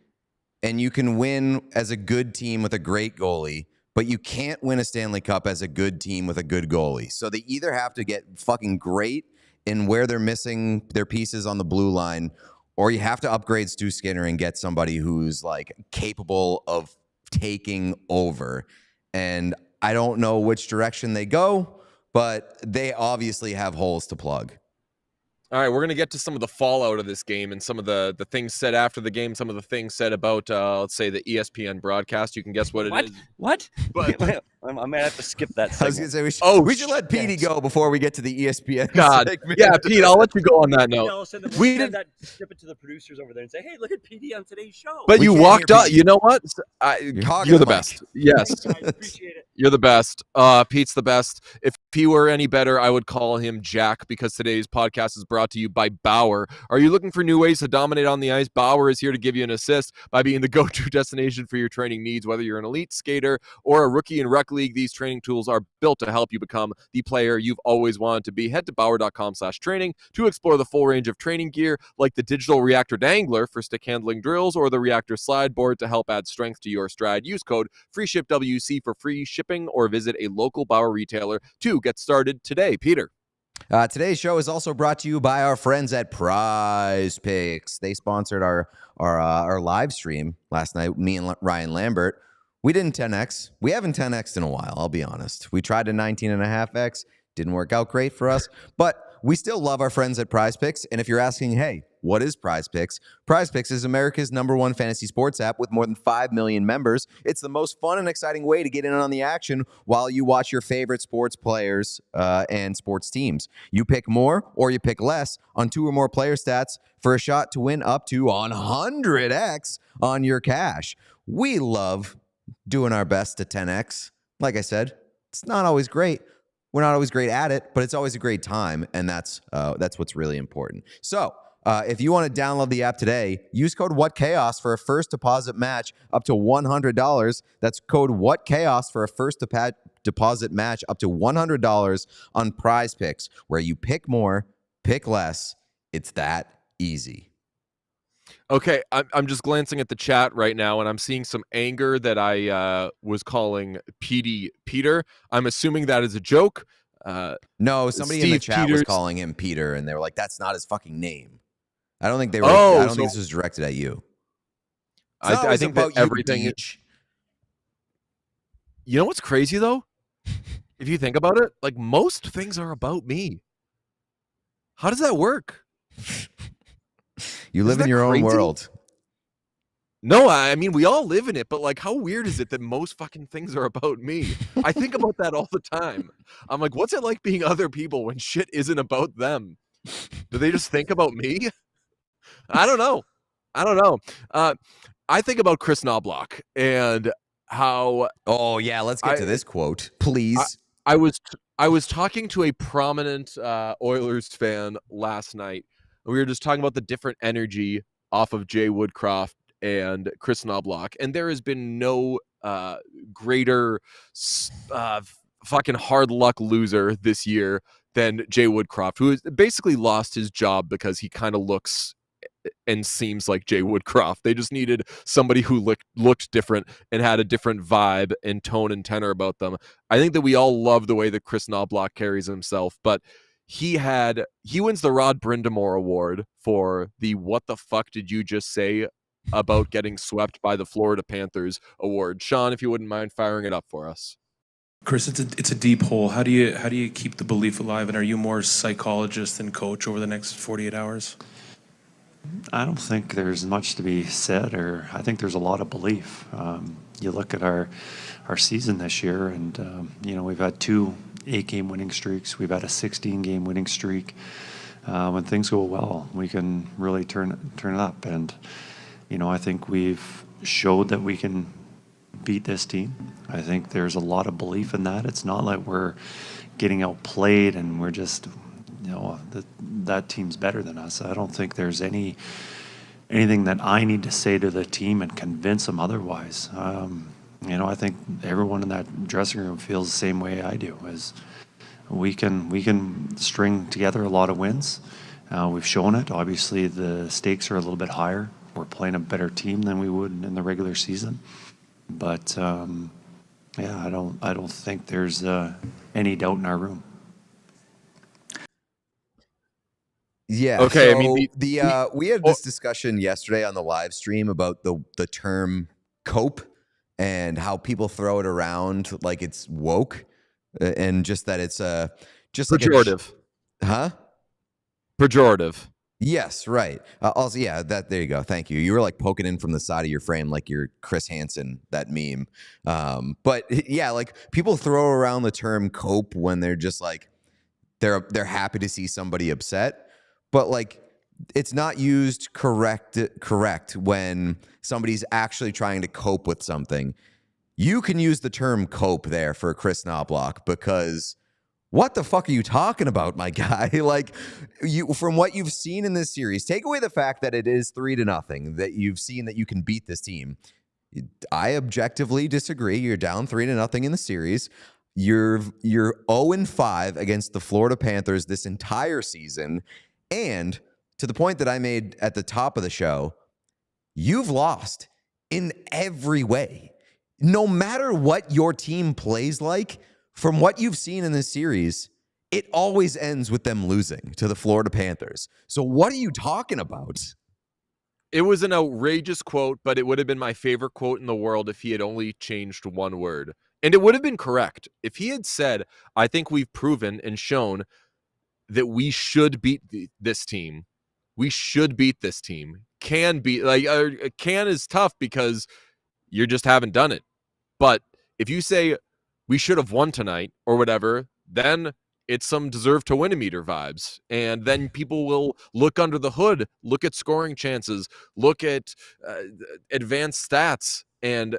[SPEAKER 2] and you can win as a good team with a great goalie, but you can't win a Stanley Cup as a good team with a good goalie. So they either have to get fucking great in where they're missing their pieces on the blue line, or you have to upgrade Stu Skinner and get somebody who's like capable of taking over. And I don't know which direction they go, but they obviously have holes to plug.
[SPEAKER 1] All right, we're going to get to some of the fallout of this game and some of the things said after the game, some of the things said about, let's say, the ESPN broadcast. You can guess what it is.
[SPEAKER 4] What?
[SPEAKER 1] But
[SPEAKER 4] I might have to skip that
[SPEAKER 2] I was going
[SPEAKER 4] segment.
[SPEAKER 2] to say we should let Petey
[SPEAKER 1] shit.
[SPEAKER 2] go before we get to the ESPN
[SPEAKER 1] God.
[SPEAKER 2] segment.
[SPEAKER 1] Yeah, Pete, I'll let you go on that note.
[SPEAKER 4] I'll send them,
[SPEAKER 1] We
[SPEAKER 4] send
[SPEAKER 1] did-
[SPEAKER 4] that, skip it to the producers over there and say, hey, look at PD on today's show.
[SPEAKER 1] But
[SPEAKER 2] We
[SPEAKER 1] you
[SPEAKER 2] can't
[SPEAKER 1] walked
[SPEAKER 2] hear
[SPEAKER 1] up.
[SPEAKER 2] Pete.
[SPEAKER 1] You know what?
[SPEAKER 2] You're hogging
[SPEAKER 1] You're the
[SPEAKER 2] the mic.
[SPEAKER 1] best. Yes.
[SPEAKER 4] Thanks, guys. Appreciate it.
[SPEAKER 1] You're the best. Pete's the best. If he were any better, I would call him Jack, because today's podcast is brought to you by Bauer. Are you looking for new ways to dominate on the ice? Bauer is here to give you an assist by being the go-to destination for your training needs. Whether you're an elite skater or a rookie in rec league, these training tools are built to help you become the player you've always wanted to be. Head to bauer.com/training to explore the full range of training gear, like the digital reactor dangler for stick handling drills or the reactor slide board to help add strength to your stride. Use code FreeShipWC for free shipping, or visit a local Bauer retailer to get started today. Peter.
[SPEAKER 2] Today's show is also brought to you by our friends at Prize Picks. They sponsored our live stream last night, me and Ryan Lambert. We didn't 10X. We haven't 10X'd in a while, I'll be honest. We tried a 19.5X. Didn't work out great for us, but we still love our friends at Prize Picks. And if you're asking, hey, what is Prize Picks? Prize Picks is America's #1 fantasy sports app with more than 5 million members. It's the most fun and exciting way to get in on the action while you watch your favorite sports players and sports teams. You pick more or you pick less on 2 or more player stats for a shot to win up to 100x on your cash. We love doing our best to 10x. Like I said, it's not always great. We're not always great at it, but it's always a great time, and that's what's really important. So if you want to download the app today, use code WhatChaos for a first deposit match up to $100. That's code WhatChaos for a first deposit match up to $100 on Prize Picks, where you pick more, pick less. It's that easy.
[SPEAKER 1] Okay, I'm just glancing at the chat right now, and I'm seeing some anger that I was calling Peter. I'm assuming that is a joke.
[SPEAKER 2] No, somebody in the
[SPEAKER 1] Steve
[SPEAKER 2] chat was
[SPEAKER 1] Peters.
[SPEAKER 2] calling him Peter, and they were like, "That's not his fucking name." I don't think they were.
[SPEAKER 1] Oh,
[SPEAKER 2] I don't
[SPEAKER 1] so-
[SPEAKER 2] think this was directed at you. It's not
[SPEAKER 1] I
[SPEAKER 2] always
[SPEAKER 1] think
[SPEAKER 2] about
[SPEAKER 1] that everything.
[SPEAKER 2] You, Deej.
[SPEAKER 1] You know what's crazy though? If you think about it, like most things are about me. How does that work?
[SPEAKER 2] You live
[SPEAKER 1] Isn't
[SPEAKER 2] in
[SPEAKER 1] that
[SPEAKER 2] your own
[SPEAKER 1] crazy?
[SPEAKER 2] world.
[SPEAKER 1] No, I mean we all live in it, but like how weird is it that most fucking things are about me? I think about that all the time. I'm like, what's it like being other people when shit isn't about them? Do they just think about me? I don't know. I think about Chris Knoblauch and how
[SPEAKER 2] Oh yeah, let's get to this quote, please.
[SPEAKER 1] I was talking to a prominent Oilers fan last night. We were just talking about the different energy off of Jay Woodcroft and Chris Knoblauch, and there has been no greater fucking hard luck loser this year than Jay Woodcroft, who has basically lost his job because he kind of looks and seems like Jay Woodcroft. They just needed somebody who looked different and had a different vibe and tone and tenor about them. I think that we all love the way that Chris Knoblauch carries himself, but he wins the Rod Brindamore Award for the "What the fuck did you just say" about getting swept by the Florida Panthers award. Sean, if you wouldn't mind firing it up for us.
[SPEAKER 5] Chris, it's a deep hole. How do you keep the belief alive? And are you more psychologist than coach over the next 48 hours?
[SPEAKER 6] I don't think there's much to be said, or I think there's a lot of belief. You look at our season this year, and we've had 2 8-game winning streaks. We've had a 16-game winning streak. When things go well, we can really turn it up. And I think we've showed that we can beat this team. I think there's a lot of belief in that. It's not like we're getting outplayed and we're just that team's better than us. I don't think there's any anything that I need to say to the team and convince them otherwise. I think everyone in that dressing room feels the same way I do. As we can string together a lot of wins. We've shown it. Obviously, the stakes are a little bit higher. We're playing a better team than we would in the regular season. But I don't think there's any doubt in our room.
[SPEAKER 2] Yeah.
[SPEAKER 1] Okay,
[SPEAKER 2] So
[SPEAKER 1] I mean,
[SPEAKER 2] we had this discussion yesterday on the live stream about the term cope and how people throw it around like it's woke, and just that it's just
[SPEAKER 1] pejorative. Pejorative.
[SPEAKER 2] Yes, right. Also, yeah, there you go. Thank you. You were like poking in from the side of your frame like you're Chris Hansen, that meme. But yeah, like people throw around the term cope when they're just like they're happy to see somebody upset, but like it's not used correct when somebody's actually trying to cope with something. You can use the term cope there for Chris Knoblauch because what the fuck are you talking about, my guy? Like, from what you've seen in this series, take away the fact that it is 3-0, that you've seen that you can beat this team. I objectively disagree. You're down 3-0 in the series. You're 0-5 against the Florida Panthers this entire season. And to the point that I made at the top of the show, you've lost in every way. No matter what your team plays like, from what you've seen in this series, it always ends with them losing to the Florida Panthers. So what are you talking about?
[SPEAKER 1] It was an outrageous quote, but it would have been my favorite quote in the world if he had only changed one word. And it would have been correct. If he had said, I think we've proven and shown that we should beat this team. We should beat this team. Can beat, can is tough because you just haven't done it. But if you say, we should have won tonight or whatever, then it's some deserve to win a meter vibes. And then people will look under the hood, look at scoring chances, look at advanced stats, and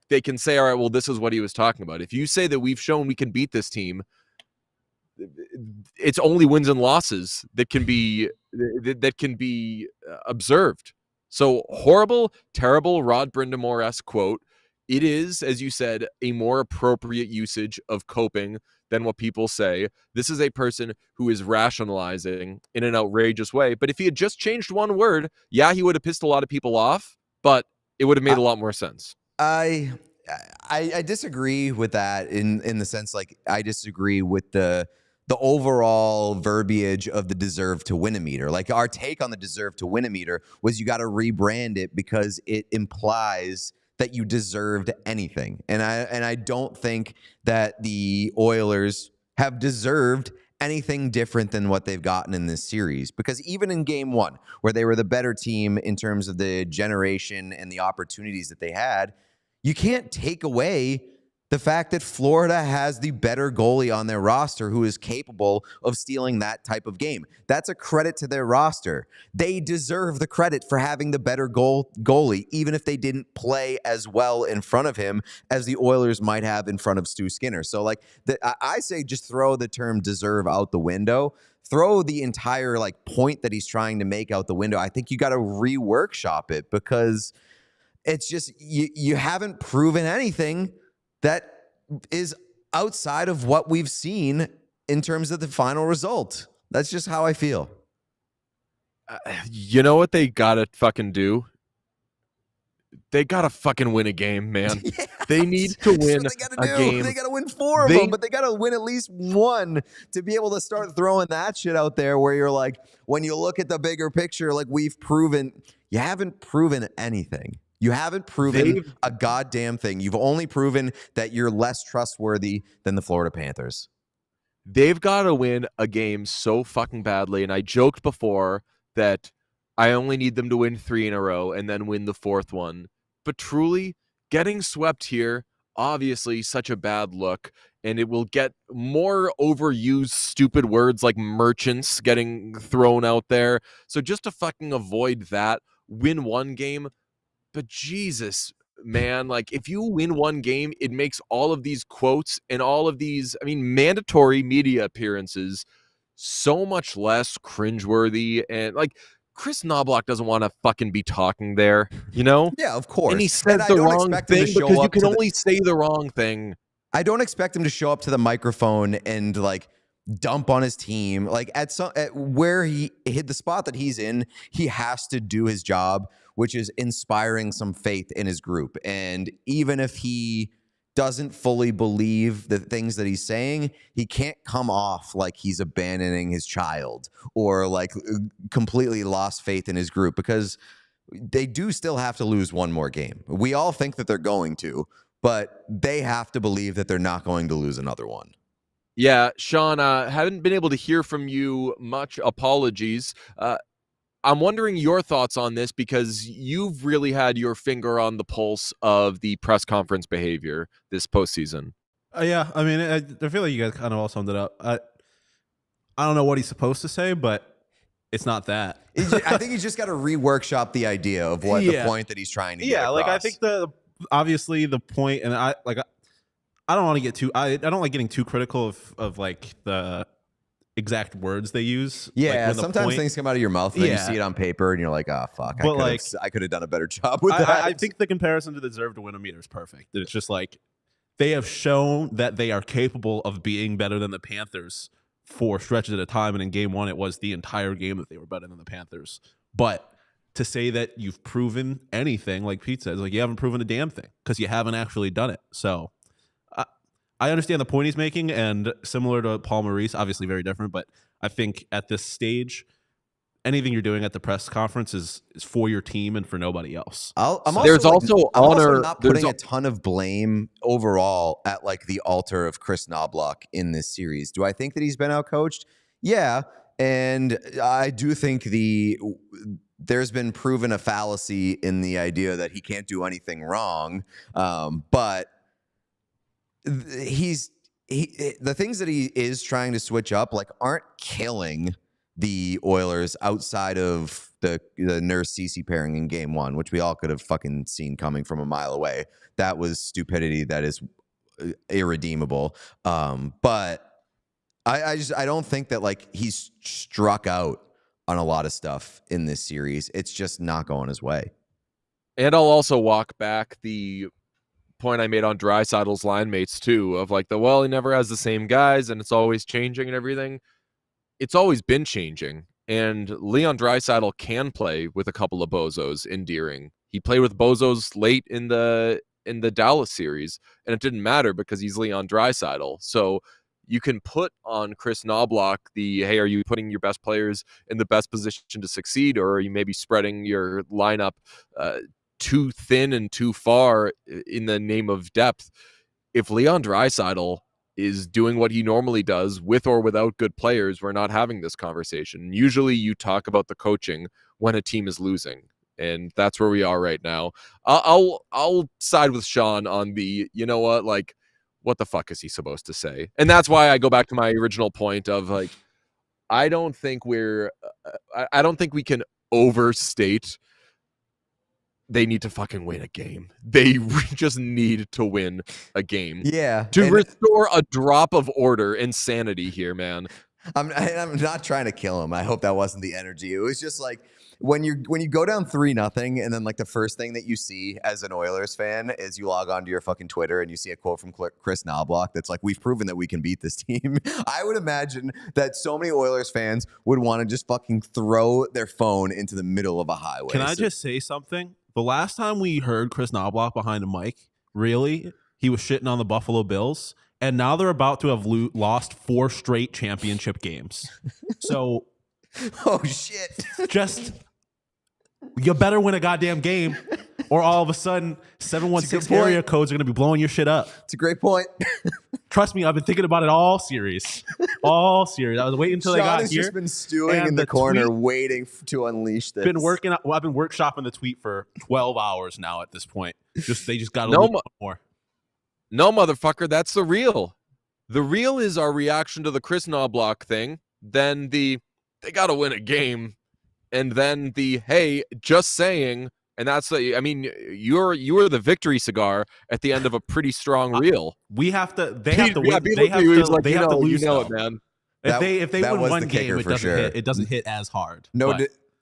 [SPEAKER 1] they can say, all right, well, this is what he was talking about. If you say that we've shown we can beat this team, it's only wins and losses that can be observed. So horrible, terrible Rod Brindamore-esque quote. It is, as you said, a more appropriate usage of coping than what people say. This is a person who is rationalizing in an outrageous way. But if he had just changed one word, yeah, he would have pissed a lot of people off, but it would have made a lot more sense.
[SPEAKER 2] I disagree with that in the sense, like, I disagree with the overall verbiage of the deserve to win a meter. Like, our take on the deserve to win a meter was you got to rebrand it because it implies that you deserved anything. And I don't think that the Oilers have deserved anything different than what they've gotten in this series. Because even in game one, where they were the better team in terms of the generation and the opportunities that they had, you can't take away the fact that Florida has the better goalie on their roster who is capable of stealing that type of game. That's a credit to their roster. They deserve the credit for having the better goalie, even if they didn't play as well in front of him as the Oilers might have in front of Stu Skinner. So, like, I say just throw the term deserve out the window. Throw the entire, like, point that he's trying to make out the window. I think you got to reworkshop it because it's just you haven't proven anything that is outside of what we've seen in terms of the final result. That's just how I feel.
[SPEAKER 1] You know what they gotta fucking do? They gotta fucking win a game, man.
[SPEAKER 2] Yeah,
[SPEAKER 1] they need to win a game.
[SPEAKER 2] They gotta win 4 of them, but they gotta win at least 1 to be able to start throwing that shit out there where you're like, when you look at the bigger picture, like, we've proven, you haven't proven anything. You haven't proven a goddamn thing. You've only proven that you're less trustworthy than the Florida Panthers.
[SPEAKER 1] They've got to win a game so fucking badly. And I joked before that I only need them to win 3 in a row and then win the 4th one. But truly, getting swept here, obviously such a bad look. And it will get more overused stupid words like merchants getting thrown out there. So just to fucking avoid that, win 1 game. But Jesus, man, like, if you win 1 game, it makes all of these quotes and all of these, mandatory media appearances so much less cringeworthy. And, like, Chris Knoblauch doesn't want to fucking be talking there, you know?
[SPEAKER 2] Yeah, of course.
[SPEAKER 1] And he says
[SPEAKER 2] I
[SPEAKER 1] the
[SPEAKER 2] don't
[SPEAKER 1] wrong
[SPEAKER 2] expect him
[SPEAKER 1] thing
[SPEAKER 2] to show
[SPEAKER 1] because you
[SPEAKER 2] up
[SPEAKER 1] can
[SPEAKER 2] to the-
[SPEAKER 1] only say the wrong thing.
[SPEAKER 2] I don't expect him to show up to the microphone and like dump on his team. Like at where he hit the spot that he's in, he has to do his job, which is inspiring some faith in his group. And even if he doesn't fully believe the things that he's saying, he can't come off like he's abandoning his child or like completely lost faith in his group, because they do still have to lose one more game. We all think that they're going to, but they have to believe that they're not going to lose another one.
[SPEAKER 1] Yeah, Sean, haven't been able to hear from you much. Apologies. I'm wondering your thoughts on this because you've really had your finger on the pulse of the press conference behavior this postseason.
[SPEAKER 3] Yeah, I mean, I feel like you guys kind of all summed it up. I don't know what he's supposed to say, but it's not that.
[SPEAKER 2] I think he's just got to reworkshop the idea of what the point that he's trying to get across.
[SPEAKER 3] Like I think obviously the point, and I don't want to get too. I don't like getting too critical of like the exact words they use.
[SPEAKER 2] Yeah,
[SPEAKER 3] like
[SPEAKER 2] sometimes things come out of your mouth and then you see it on paper and you're like, oh, fuck. I could have done a better job with that.
[SPEAKER 3] I think the comparison to the deserve to win a meter is perfect. It's just like they have shown that they are capable of being better than the Panthers for stretches at a time. And in game one, it was the entire game that they were better than the Panthers. But to say that you've proven anything, like Pete says, like you haven't proven a damn thing because you haven't actually done it. So I understand the point he's making, and similar to Paul Maurice, obviously very different, but I think at this stage, anything you're doing at the press conference is for your team and for nobody else.
[SPEAKER 2] I'm
[SPEAKER 1] also
[SPEAKER 2] not putting a ton of blame overall at like the altar of Chris Knoblauch in this series. Do I think that he's been outcoached? Yeah, and I do think there's been proven a fallacy in the idea that he can't do anything wrong, but the things that he is trying to switch up like aren't killing the Oilers outside of the Nurse Cece pairing in game one, which we all could have fucking seen coming from a mile away. That was stupidity that is irredeemable. But I don't think that like he's struck out on a lot of stuff in this series. It's just not going his way.
[SPEAKER 1] And I'll also walk back the point I made on Draisaitl's line mates too, of like he never has the same guys and it's always changing and everything. It's always been changing, and Leon Draisaitl can play with a couple of bozos endearing. He played with bozos late in the Dallas series, and it didn't matter because he's Leon Draisaitl. So you can put on Chris Knoblauch hey, are you putting your best players in the best position to succeed, or are you maybe spreading your lineup too thin and too far in the name of depth? If Leon Draisaitl is doing what he normally does with or without good players, we're not having this conversation. Usually you talk about the coaching when a team is losing, and that's where we are right now. I'll side with Sean on you know what, like, what the fuck is he supposed to say? And that's why I go back to my original point of like, I don't think we can overstate they need to fucking win a game. They just need to win a game.
[SPEAKER 2] Yeah.
[SPEAKER 1] To restore a drop of order and sanity here, man.
[SPEAKER 2] I'm not trying to kill him. I hope that wasn't the energy. It was just like when you go down 3-0 and then like the first thing that you see as an Oilers fan is you log onto your fucking Twitter and you see a quote from Chris Knoblauch that's like, we've proven that we can beat this team. I would imagine that so many Oilers fans would want to just fucking throw their phone into the middle of a highway.
[SPEAKER 3] Can I just say something? The last time we heard Chris Knoblauch behind a mic, really, he was shitting on the Buffalo Bills, and now they're about to have lost 4 straight championship games. So,
[SPEAKER 2] oh shit!
[SPEAKER 3] Just you better win a goddamn game, or all of a sudden 716 area codes are going to be blowing your shit up.
[SPEAKER 2] It's a great point.
[SPEAKER 3] Trust me, I've been thinking about it all series. All series. I was waiting until they got
[SPEAKER 2] has
[SPEAKER 3] here.
[SPEAKER 2] Just been stewing in the corner, waiting to unleash this.
[SPEAKER 3] I've been workshopping the tweet for 12 hours now. At this point, they just got a little more.
[SPEAKER 1] No, motherfucker, that's the real. The real is our reaction to the Chris Knoblauch thing. Then they got to win a game, and then hey, just saying. And that's you were the victory cigar at the end of a pretty strong reel.
[SPEAKER 3] They have to win. They have to lose.
[SPEAKER 1] You know it, man.
[SPEAKER 3] If they win one game, it doesn't hit as hard.
[SPEAKER 2] No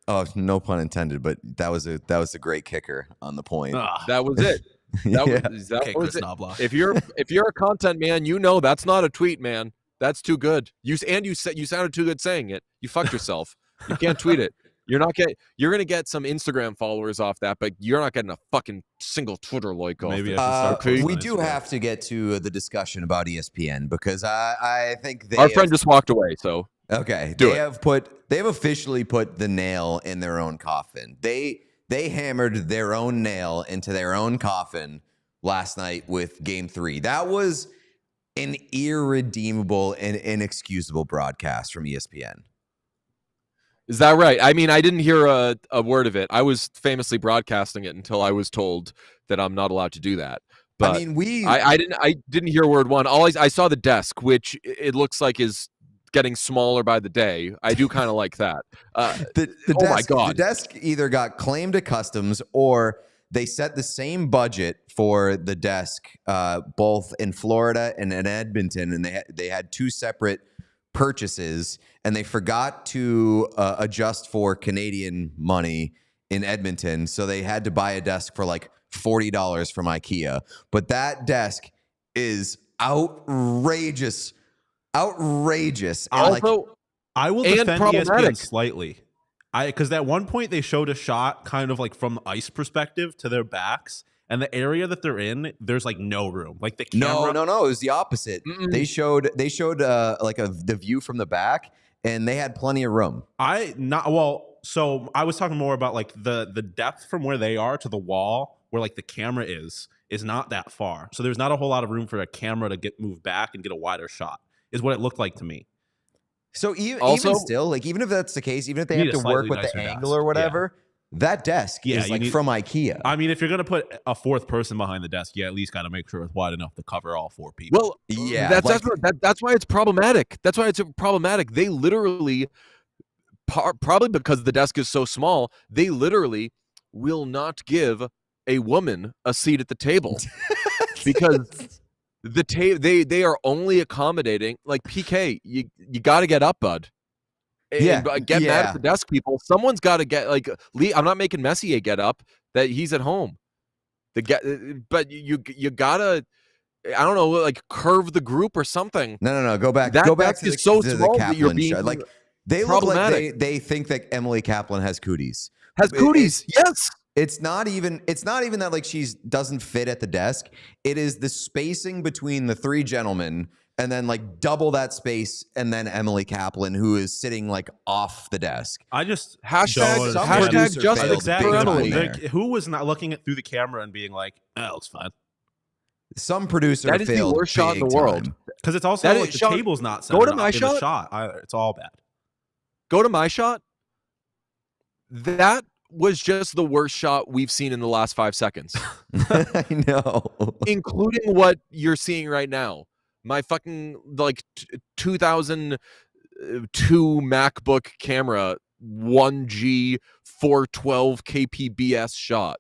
[SPEAKER 2] Oh, no pun intended, but that was a great kicker on the point.
[SPEAKER 1] That was it. That
[SPEAKER 3] Okay,
[SPEAKER 1] was
[SPEAKER 3] Chris
[SPEAKER 1] it.
[SPEAKER 3] Knoblauch.
[SPEAKER 1] If you're a content man, you know that's not a tweet, man. That's too good. You sounded too good saying it. You fucked yourself. You can't tweet it. You're gonna get some Instagram followers off that, but you're not getting a fucking single Twitter like off
[SPEAKER 3] Maybe
[SPEAKER 1] it.
[SPEAKER 3] I should start posting
[SPEAKER 2] we
[SPEAKER 3] on
[SPEAKER 2] do
[SPEAKER 3] Instagram.
[SPEAKER 2] have to get to the discussion about ESPN because I think
[SPEAKER 1] Our friend just walked away, so
[SPEAKER 2] okay.
[SPEAKER 1] Do
[SPEAKER 2] They
[SPEAKER 1] it.
[SPEAKER 2] have officially put the nail in their own coffin. They hammered their own nail into their own coffin last night with Game 3. That was an irredeemable and inexcusable broadcast from ESPN.
[SPEAKER 1] is that right? I mean, I didn't hear a word of it. I was famously broadcasting it until I was told that I'm not allowed to do that. But
[SPEAKER 2] I mean,
[SPEAKER 1] I didn't hear word one. I saw the desk, which it looks like is getting smaller by the day. I do kind of like that.
[SPEAKER 2] the
[SPEAKER 1] oh
[SPEAKER 2] desk,
[SPEAKER 1] my God.
[SPEAKER 2] The desk either got claimed to customs or they set the same budget for the desk both in Florida and in Edmonton, and they had two separate purchases, and they forgot to adjust for Canadian money in Edmonton, so they had to buy a desk for like $40 from IKEA. But that desk is outrageous. And
[SPEAKER 1] Also,
[SPEAKER 3] I will
[SPEAKER 1] and
[SPEAKER 3] defend
[SPEAKER 1] problematic.
[SPEAKER 3] ESPN slightly. Because at one point they showed a shot kind of like from the ice perspective to their backs, and the area that they're in, there's like no room. Like the camera.
[SPEAKER 2] No, it was the opposite.
[SPEAKER 1] Mm-mm.
[SPEAKER 2] They showed like the view from the back, and they had plenty of room.
[SPEAKER 3] So I was talking more about like the depth from where they are to the wall where like the camera is not that far. So there's not a whole lot of room for a camera to get moved back and get a wider shot, is what it looked like to me.
[SPEAKER 2] So even
[SPEAKER 1] Also-
[SPEAKER 2] still, like even if that's the case, even if they
[SPEAKER 3] You
[SPEAKER 2] have
[SPEAKER 3] need
[SPEAKER 2] to
[SPEAKER 3] a
[SPEAKER 2] work
[SPEAKER 3] slightly
[SPEAKER 2] with the
[SPEAKER 3] nicer
[SPEAKER 2] angle
[SPEAKER 3] desk.
[SPEAKER 2] or whatever, that desk
[SPEAKER 3] Yeah,
[SPEAKER 2] is
[SPEAKER 3] you
[SPEAKER 2] like
[SPEAKER 3] need-
[SPEAKER 2] from IKEA.
[SPEAKER 3] I mean, if you're gonna put a fourth person behind the desk, you at least got to make sure it's wide enough to cover all four people.
[SPEAKER 1] well,
[SPEAKER 2] Yeah,
[SPEAKER 1] that's why it's problematic. That's why it's problematic. They literally, probably because the desk is so small, they literally will not give a woman a seat at the table because they are only accommodating like PK. You got to get up, bud.
[SPEAKER 2] Yeah,
[SPEAKER 1] Get mad
[SPEAKER 2] yeah.
[SPEAKER 1] at the desk people. Someone's got to get like Lee. I'm not making Messier get up. That he's at home. But you gotta. I don't know, like curve the group or something.
[SPEAKER 2] No. Go back.
[SPEAKER 1] That
[SPEAKER 2] Go back
[SPEAKER 1] desk
[SPEAKER 2] to
[SPEAKER 1] is so
[SPEAKER 2] the
[SPEAKER 1] small that you're
[SPEAKER 2] Kaplan
[SPEAKER 1] being
[SPEAKER 2] shot. Like they look like
[SPEAKER 1] problematic.
[SPEAKER 2] they think that Emily Kaplan has cooties.
[SPEAKER 1] Has cooties? Yes.
[SPEAKER 2] It's not even that like she doesn't fit at the desk. It is the spacing between the three gentlemen and then like double that space and then Emily Kaplan, who is sitting like off the desk.
[SPEAKER 3] I just
[SPEAKER 1] Hashtag
[SPEAKER 3] don't
[SPEAKER 2] Hashtag
[SPEAKER 3] understand.
[SPEAKER 1] justice
[SPEAKER 2] failed
[SPEAKER 3] Exactly.
[SPEAKER 2] big time
[SPEAKER 1] Emily.
[SPEAKER 2] there.
[SPEAKER 3] Like, who was not looking at through the camera and being like, "Oh, it's fine,"
[SPEAKER 2] Some producer
[SPEAKER 1] That is the
[SPEAKER 2] failed
[SPEAKER 1] worst shot in
[SPEAKER 2] big
[SPEAKER 1] the world.
[SPEAKER 2] time.
[SPEAKER 3] because it's also
[SPEAKER 1] That
[SPEAKER 3] like
[SPEAKER 1] is
[SPEAKER 3] the
[SPEAKER 1] shot-
[SPEAKER 3] table's not
[SPEAKER 1] Go
[SPEAKER 3] centered
[SPEAKER 1] to my
[SPEAKER 3] in the
[SPEAKER 1] shot.
[SPEAKER 3] shot either. It's all bad.
[SPEAKER 1] Go to my shot. That was just the worst shot we've seen in the last 5 seconds,
[SPEAKER 2] I know.
[SPEAKER 1] including what you're seeing right now. My fucking like 2002 MacBook camera 1G 412 kpbs shot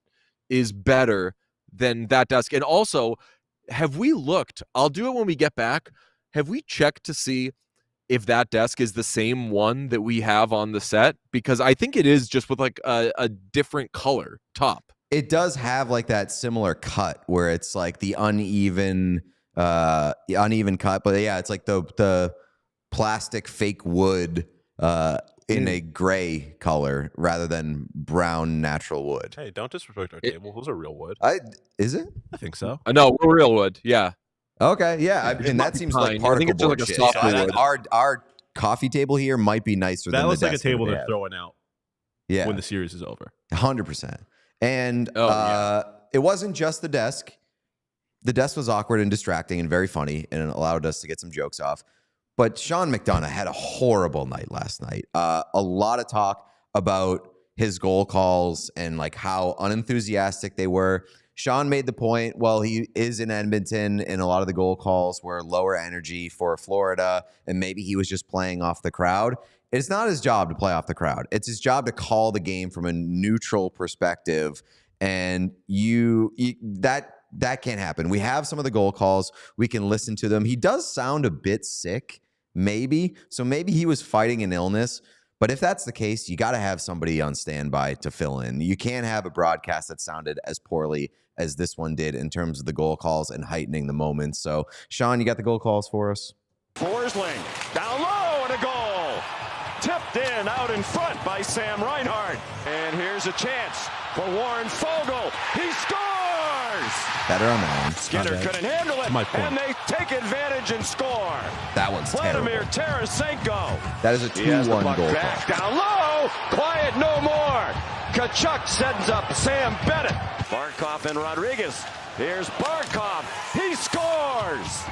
[SPEAKER 1] is better than that desk. And also, have we looked? I'll do it when we get back. Have we checked to see if that desk is the same one that we have on the set? Because I think it is, just with like a different color top.
[SPEAKER 2] It does have like that similar cut where it's like the uneven cut, but yeah, it's like the plastic fake wood in a gray color rather than brown natural wood.
[SPEAKER 3] Hey, don't disrespect our table. Those are real wood.
[SPEAKER 2] Is it?
[SPEAKER 3] I think so.
[SPEAKER 1] No, we're real wood. Yeah.
[SPEAKER 2] Okay, yeah,
[SPEAKER 1] It
[SPEAKER 2] and
[SPEAKER 1] might
[SPEAKER 2] that
[SPEAKER 1] be
[SPEAKER 2] seems
[SPEAKER 1] pine.
[SPEAKER 2] like
[SPEAKER 1] I
[SPEAKER 2] particle
[SPEAKER 1] think it's
[SPEAKER 2] board
[SPEAKER 1] like a
[SPEAKER 2] shit.
[SPEAKER 1] soft
[SPEAKER 2] So I think
[SPEAKER 1] wood.
[SPEAKER 2] our coffee table here might be nicer
[SPEAKER 3] That
[SPEAKER 2] than
[SPEAKER 3] looks
[SPEAKER 2] the
[SPEAKER 3] like a
[SPEAKER 2] desk that
[SPEAKER 3] table
[SPEAKER 2] they
[SPEAKER 3] they're
[SPEAKER 2] have.
[SPEAKER 3] throwing out
[SPEAKER 2] Yeah,
[SPEAKER 3] when the series is over.
[SPEAKER 2] 100%. And
[SPEAKER 1] Oh,
[SPEAKER 2] it wasn't just the desk. The desk was awkward and distracting and very funny, and it allowed us to get some jokes off. But Sean McDonough had a horrible night last night. A lot of talk about his goal calls and like how unenthusiastic they were. Sean made the point, well, he is in Edmonton, and a lot of the goal calls were lower energy for Florida, and maybe he was just playing off the crowd. It's not his job to play off the crowd. It's his job to call the game from a neutral perspective, and that can't happen. We have some of the goal calls. We can listen to them. He does sound a bit sick, maybe. So maybe he was fighting an illness, But if that's the case, you got to have somebody on standby to fill in. You can't have a broadcast that sounded as poorly as this one did in terms of the goal calls and heightening the moments. So, Sean, you got the goal calls for us?
[SPEAKER 7] Forsling, down low and a goal. Tipped in, out in front by Sam Reinhart. And here's a chance for Warren Fogle. He scores!
[SPEAKER 2] Better on that one.
[SPEAKER 7] Skinner couldn't handle it,
[SPEAKER 3] My point.
[SPEAKER 7] and they take advantage and score.
[SPEAKER 2] That one's
[SPEAKER 7] Vladimir
[SPEAKER 2] terrible.
[SPEAKER 7] Tarasenko.
[SPEAKER 2] That is a
[SPEAKER 7] He has the
[SPEAKER 2] 2-1
[SPEAKER 7] puck
[SPEAKER 2] goal
[SPEAKER 7] back,
[SPEAKER 2] call.
[SPEAKER 7] down low. Quiet no more. Kachuk sends up Sam Bennett. Barkov and Rodriguez. Here's Barkov. He scores.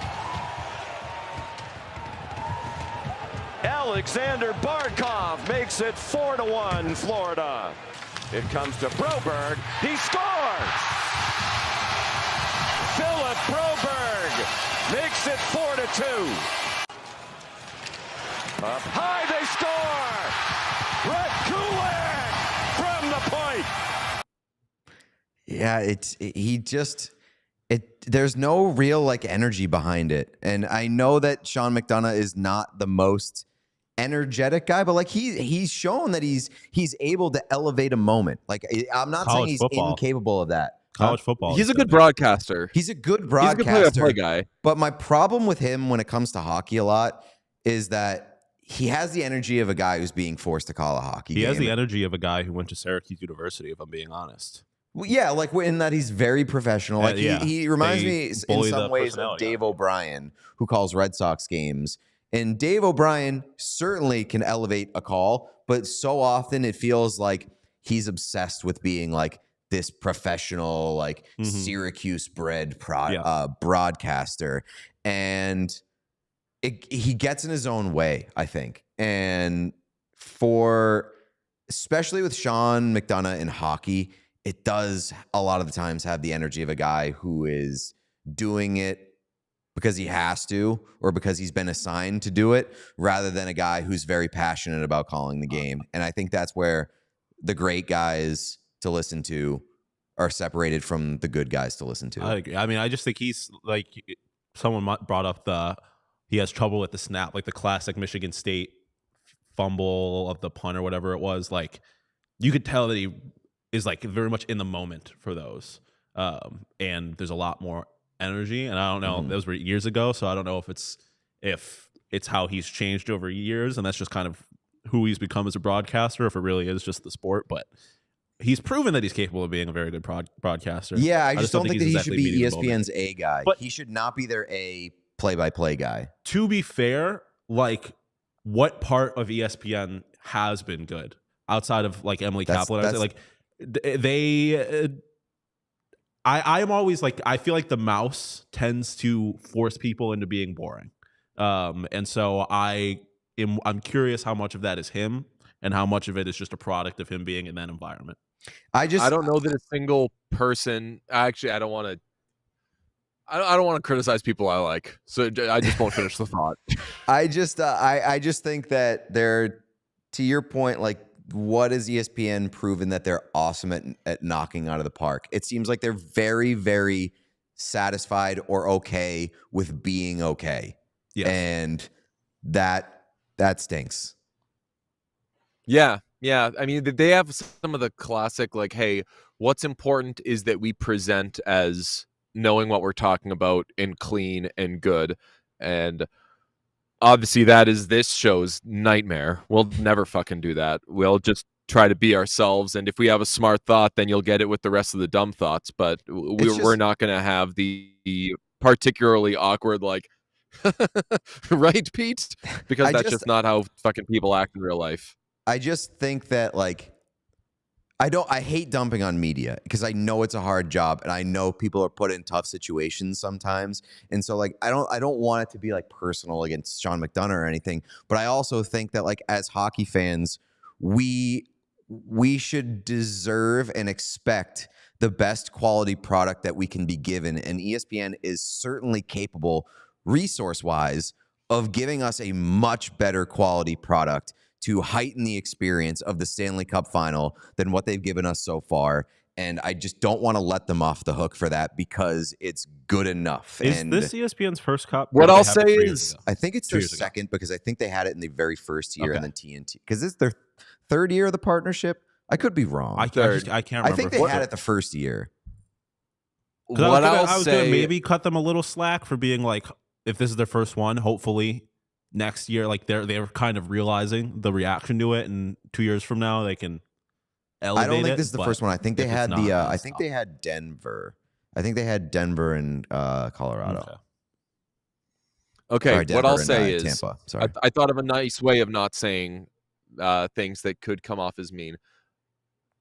[SPEAKER 7] Alexander Barkov makes it 4-1 Florida. It comes to Broberg. He scores. Philip Broberg makes it 4-2. Up high they score. Brett Kulak from the point.
[SPEAKER 2] Yeah, there's no real like energy behind it. And I know that Sean McDonough is not the most energetic guy, but like he's shown that he's able to elevate a moment. Like I'm not saying he's incapable of that.
[SPEAKER 3] College football.
[SPEAKER 1] He's a good broadcaster.
[SPEAKER 2] He's a good
[SPEAKER 1] He's a
[SPEAKER 2] broadcaster.
[SPEAKER 1] good play-by-play guy.
[SPEAKER 2] But my problem with him when it comes to hockey a lot is that he has the energy of a guy who's being forced to call a hockey game.
[SPEAKER 3] He has the energy of a guy who went to Syracuse University, if I'm being honest.
[SPEAKER 2] Well, yeah, like in that he's very professional. Like he reminds me in some ways of Dave O'Brien, who calls Red Sox games. And Dave O'Brien certainly can elevate a call, but so often it feels like he's obsessed with being like this professional, like Syracuse-bred broadcaster. And he gets in his own way, I think. And especially with Sean McDonough in hockey, it does a lot of the times have the energy of a guy who is doing it because he has to or because he's been assigned to do it, rather than a guy who's very passionate about calling the game. And I think that's where the great guys to listen to are separated from the good guys to listen to.
[SPEAKER 3] I agree. I mean, I just think he's like, someone brought up he has trouble with the snap, like the classic Michigan State fumble of the punt or whatever it was. Like, you could tell that he is like very much in the moment for those. And there's a lot more energy. And I don't know, those were years ago, so I don't know if it's how he's changed over years, and that's just kind of who he's become as a broadcaster, if it really is just the sport. But he's proven that he's capable of being a very good broadcaster.
[SPEAKER 2] Yeah, I just don't think that he should be ESPN's
[SPEAKER 3] E
[SPEAKER 2] A guy.
[SPEAKER 3] But
[SPEAKER 2] he should not be their A play-by-play guy. To
[SPEAKER 3] be fair, like, what part of ESPN has been good outside of like Emily Kaplan? I am always like, I feel like the mouse tends to force people into being boring. And so I'm curious how much of that is him and how much of it is just a product of him being in that environment.
[SPEAKER 1] I don't know that a single person, actually, I don't want to criticize people I like. So I just won't finish the thought.
[SPEAKER 2] I just think that they're, to your point, like, what has ESPN proven that they're awesome at knocking out of the park? It seems like they're very, very satisfied or okay with being okay.
[SPEAKER 3] Yes.
[SPEAKER 2] And that stinks.
[SPEAKER 1] Yeah. I mean, they have some of the classic, like, hey, what's important is that we present as knowing what we're talking about and clean and good. And obviously that is this show's nightmare. We'll never fucking do that. We'll just try to be ourselves. And if we have a smart thought, then you'll get it with the rest of the dumb thoughts. But we're not going to have the particularly awkward, like, right, Pete? Because that's just not how fucking people act in real life.
[SPEAKER 2] I just think that, like, I hate dumping on media because I know it's a hard job and I know people are put in tough situations sometimes. And so, like, I don't want it to be like personal against Sean McDonough or anything, but I also think that, like, as hockey fans, we should deserve and expect the best quality product that we can be given. And ESPN is certainly capable, resource-wise, of giving us a much better quality product to heighten the experience of the Stanley Cup final than what they've given us so far. And I just don't want to let them off the hook for that because it's good enough.
[SPEAKER 3] Is
[SPEAKER 2] and
[SPEAKER 3] this ESPN's first cup?
[SPEAKER 1] What
[SPEAKER 3] Or did they
[SPEAKER 1] I'll
[SPEAKER 3] have it
[SPEAKER 1] say
[SPEAKER 3] 3 years
[SPEAKER 1] is-
[SPEAKER 3] ago?
[SPEAKER 2] I think it's
[SPEAKER 3] 2
[SPEAKER 2] their
[SPEAKER 3] years ago.
[SPEAKER 2] second because I think they had it in the very first year
[SPEAKER 3] Okay.
[SPEAKER 2] and then TNT. Because it's their third year of the partnership. I could be wrong.
[SPEAKER 3] I can't remember.
[SPEAKER 2] I think they
[SPEAKER 3] if
[SPEAKER 2] had
[SPEAKER 3] it
[SPEAKER 2] it the first year.
[SPEAKER 3] 'Cause I
[SPEAKER 1] What
[SPEAKER 3] was
[SPEAKER 1] I'll
[SPEAKER 3] gonna
[SPEAKER 1] say,
[SPEAKER 3] maybe cut them a little slack for being like, if this is their first one, hopefully next year, like they're kind of realizing the reaction to it, and 2 years from now they can elevate
[SPEAKER 2] I don't think
[SPEAKER 3] it,
[SPEAKER 2] this is the
[SPEAKER 3] but
[SPEAKER 2] first one. I think they
[SPEAKER 3] if it's
[SPEAKER 2] had
[SPEAKER 3] not,
[SPEAKER 2] the.
[SPEAKER 3] then
[SPEAKER 2] I
[SPEAKER 3] it's
[SPEAKER 2] think
[SPEAKER 3] not.
[SPEAKER 2] they had Denver. I think they had Denver and Colorado.
[SPEAKER 3] Okay.
[SPEAKER 1] okay,
[SPEAKER 2] Sorry,
[SPEAKER 1] what
[SPEAKER 2] Denver
[SPEAKER 1] I'll
[SPEAKER 2] and,
[SPEAKER 1] say is,
[SPEAKER 2] Tampa. Sorry.
[SPEAKER 1] I thought of a nice way of not saying things that could come off as mean.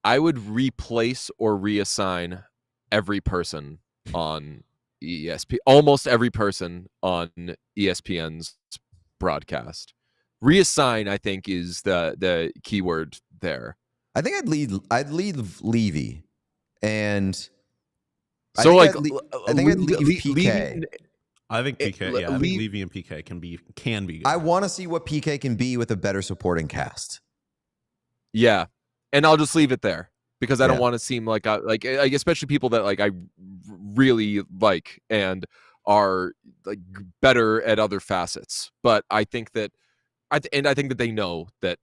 [SPEAKER 1] I would replace or reassign every person on ESPN, almost every person on ESPN's broadcast. Reassign, I think, is the key word there.
[SPEAKER 2] I think I'd lead Levy, and
[SPEAKER 1] So,
[SPEAKER 2] I
[SPEAKER 1] like,
[SPEAKER 2] think I'd leave PK.
[SPEAKER 3] I think PK. Yeah, I think
[SPEAKER 1] leave-
[SPEAKER 3] Levy and PK can be good.
[SPEAKER 2] I want to see what PK can be with a better supporting cast.
[SPEAKER 1] Yeah, and I'll just leave it there because I don't
[SPEAKER 2] Yeah.
[SPEAKER 1] want to seem like especially people that like I really like and are like better at other facets. But I think that I think that they know that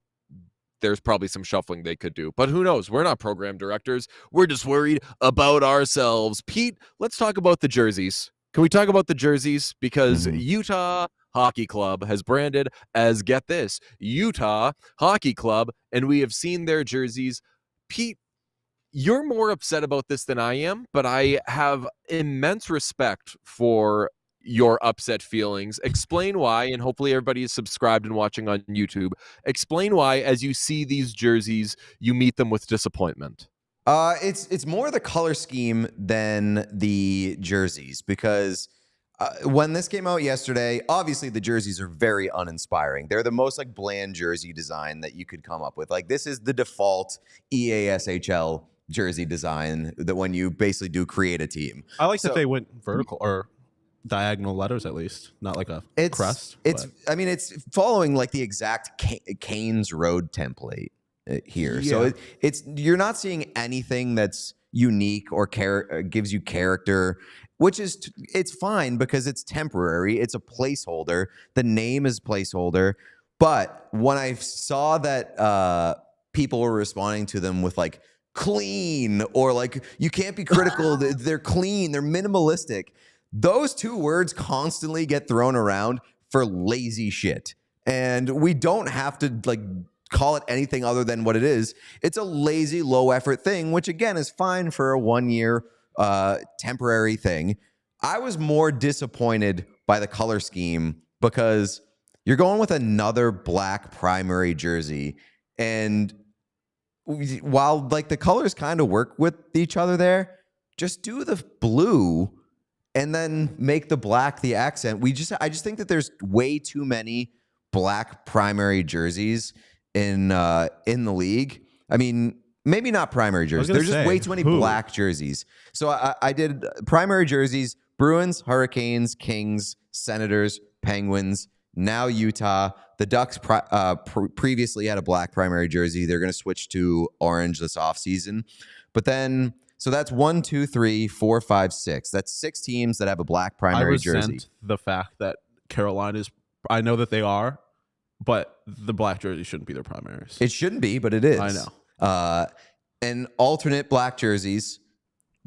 [SPEAKER 1] there's probably some shuffling they could do. But who knows? We're not program directors. We're just worried about ourselves. Pete, let's talk about the jerseys. Can we talk about the jerseys? Because
[SPEAKER 2] Mhm.
[SPEAKER 1] Utah Hockey Club has branded as, get this, Utah Hockey Club, and we have seen their jerseys. Pete, you're more upset about this than I am, but I have immense respect for your upset feelings. Explain why, and hopefully everybody is subscribed and watching on YouTube. Explain why, as you see these jerseys, you meet them with disappointment.
[SPEAKER 2] It's more the color scheme than the jerseys because when this came out yesterday, obviously the jerseys are very uninspiring. They're the most like bland jersey design that you could come up with. Like this is the default EASHL jersey design that when you basically do create a team.
[SPEAKER 3] I like
[SPEAKER 2] So-
[SPEAKER 3] that they went vertical or diagonal letters at least, not like a crest.
[SPEAKER 2] It's
[SPEAKER 3] but-
[SPEAKER 2] I mean it's following like the exact Canes Road template here. So
[SPEAKER 3] Yeah.
[SPEAKER 2] it's you're not seeing anything that's unique or gives you character, which is it's fine because it's temporary. It's a placeholder. The name is placeholder. But when I saw that people were responding to them with like clean or like you can't be critical, they're clean, they're minimalistic. Those two words constantly get thrown around for lazy shit. And we don't have to like call it anything other than what it is. It's a lazy, low effort thing, which again is fine for a 1 year temporary thing. I was more disappointed by the color scheme because you're going with another black primary jersey. And while like the colors kind of work with each other there, just do the blue and then make the black the accent. I just think that there's way too many black primary jerseys in the league. I mean, maybe not primary jerseys.
[SPEAKER 3] gonna
[SPEAKER 2] There's just
[SPEAKER 3] say,
[SPEAKER 2] way too many
[SPEAKER 3] who?
[SPEAKER 2] black jerseys. So I did primary jerseys: Bruins, Hurricanes, Kings, Senators, Penguins. Now Utah. The Ducks previously had a black primary jersey. They're going to switch to orange this offseason. But then, so that's 1, 2, 3, 4, 5, 6. That's 6 teams that have a black primary jersey.
[SPEAKER 3] The fact that Carolina is, I know that they are, but the black jersey shouldn't be their primaries.
[SPEAKER 2] It shouldn't be, but it is.
[SPEAKER 3] I know.
[SPEAKER 2] And alternate black jerseys.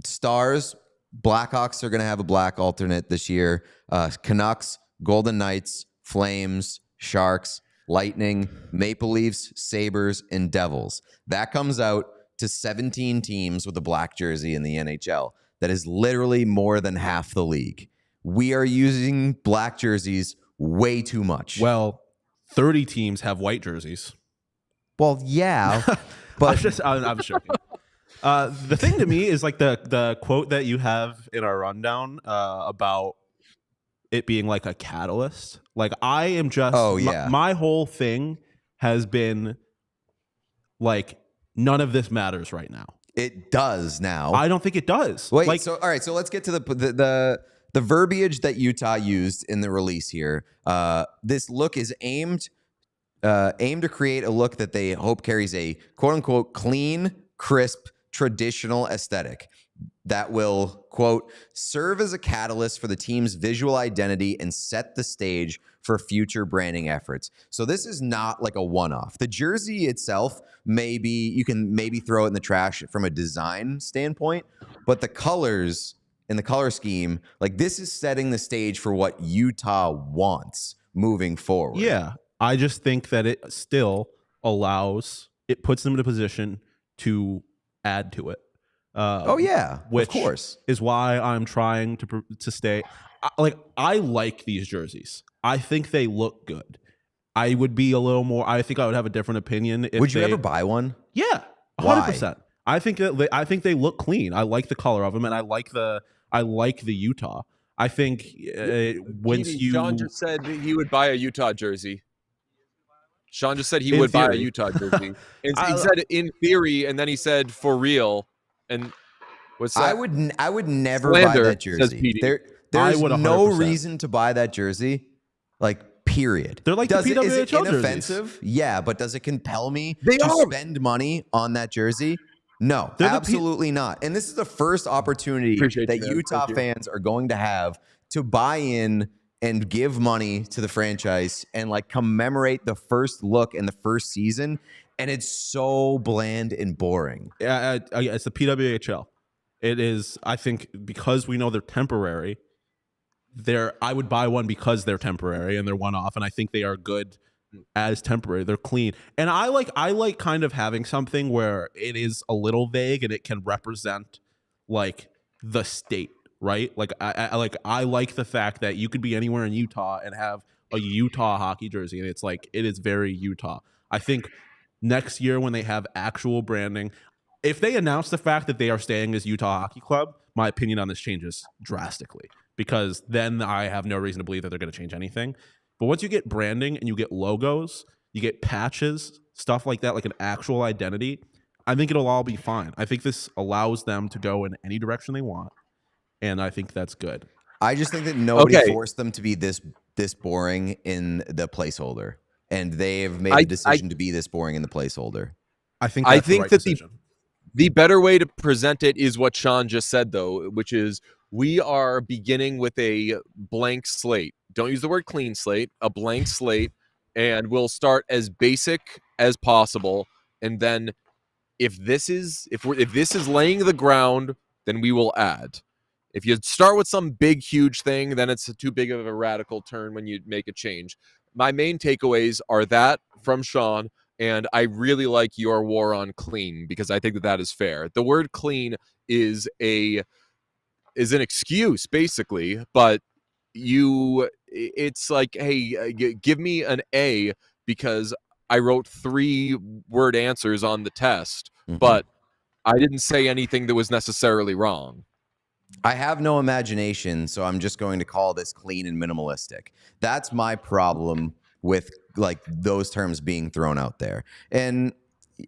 [SPEAKER 2] Stars, Blackhawks are going to have a black alternate this year. Canucks, Golden Knights, Flames, Sharks, Lightning, Maple Leafs, Sabres, and Devils. That comes out to 17 teams with a black jersey in the NHL. That is literally more than half the league. We are using black jerseys way too much.
[SPEAKER 3] Well, 30 teams have white jerseys.
[SPEAKER 2] Well, yeah, but
[SPEAKER 3] I'm joking. The thing to me is like the quote that you have in our rundown about it being like a catalyst. Like I am just, my whole thing has been like, none of this matters right now.
[SPEAKER 2] It does now.
[SPEAKER 3] I don't think it does.
[SPEAKER 2] Wait,
[SPEAKER 3] like,
[SPEAKER 2] so all right, so let's get to the verbiage that Utah used in the release here. This look is aimed to create a look that they hope carries a quote unquote clean, crisp, traditional aesthetic that will, quote, serve as a catalyst for the team's visual identity and set the stage for future branding efforts. So this is not like a one-off. The jersey itself, you can maybe throw it in the trash from a design standpoint, but the colors and the color scheme, like this is setting the stage for what Utah wants moving forward.
[SPEAKER 3] Yeah, I just think that it still puts them in a position to add to it.
[SPEAKER 2] Of course.
[SPEAKER 3] Is why I'm trying to stay. I like these jerseys. I think they look good. I would be a little more. I think I would have a different opinion.
[SPEAKER 2] Would you ever buy one?
[SPEAKER 3] Yeah, 100%. I think they look clean. I like the color of them, and I like the Utah. I think
[SPEAKER 1] Sean just said he would buy a Utah jersey. Sean just said he would buy a Utah jersey. And he said in theory, and then he said for real. And what's that?
[SPEAKER 2] I would never buy that jersey. There's no
[SPEAKER 3] 100%.
[SPEAKER 2] reason to buy that jersey. Like, period.
[SPEAKER 3] They're like
[SPEAKER 2] is
[SPEAKER 3] the PWHL
[SPEAKER 2] it inoffensive?
[SPEAKER 3] jerseys.
[SPEAKER 2] Yeah, but does it compel me to spend money on that jersey? No, absolutely not. And this is the first opportunity that Utah fans are going to have to buy in and give money to the franchise and like commemorate the first look and the first season. And it's so bland and boring.
[SPEAKER 3] Yeah, it's the PWHL. It is, I think, because we know they're temporary. I would buy one because they're temporary and they're one-off, and I think they are good as temporary. They're clean, and I like kind of having something where it is a little vague and it can represent like the state, right? Like I like the fact that you could be anywhere in Utah and have a Utah hockey jersey, and it's like it is very Utah. I think next year when they have actual branding, if they announce the fact that they are staying as Utah Hockey Club, my opinion on this changes drastically, because then I have no reason to believe that they're going to change anything. But once you get branding and you get logos, you get patches, stuff like that, like an actual identity, I think it'll all be fine. I think this allows them to go in any direction they want, and I think that's good.
[SPEAKER 2] I just think that nobody forced them to be this boring in the placeholder, and they have made a decision to be this boring in the placeholder.
[SPEAKER 3] I think that's the right decision.
[SPEAKER 1] The better way to present it is what Sean just said, though, which is we are beginning with a blank slate. Don't use the word clean slate, a blank slate, and we'll start as basic as possible. And then if this is laying the ground, then we will add. If you start with some big, huge thing, then it's too big of a radical turn when you make a change. My main takeaways are that from Sean, and I really like your war on clean because I think that is fair. The word clean is an excuse, basically, but it's like, hey, give me an A because I wrote 3-word answers on the test, but I didn't say anything that was necessarily wrong.
[SPEAKER 2] I have no imagination, so I'm just going to call this clean and minimalistic. That's my problem with like those terms being thrown out there. And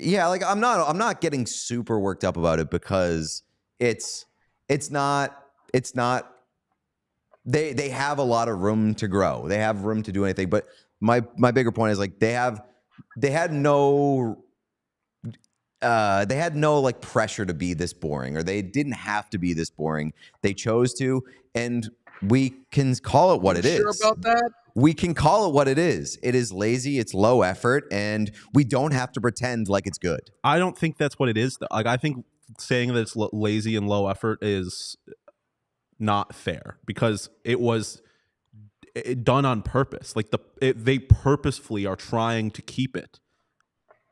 [SPEAKER 2] yeah, like I'm not getting super worked up about it because it's not they have a lot of room to grow. They have room to do anything, but my bigger point is like they had no like pressure to be this boring, or they didn't have to be this boring. They chose to, and we can call it what it is.
[SPEAKER 1] Sure about that?
[SPEAKER 2] We can call it what it is. It is lazy, it's low effort, and we don't have to pretend like it's good.
[SPEAKER 3] I don't think that's what it is, though. Like I think saying that it's lazy and low effort is not fair because it was done on purpose. Like they purposefully are trying to keep it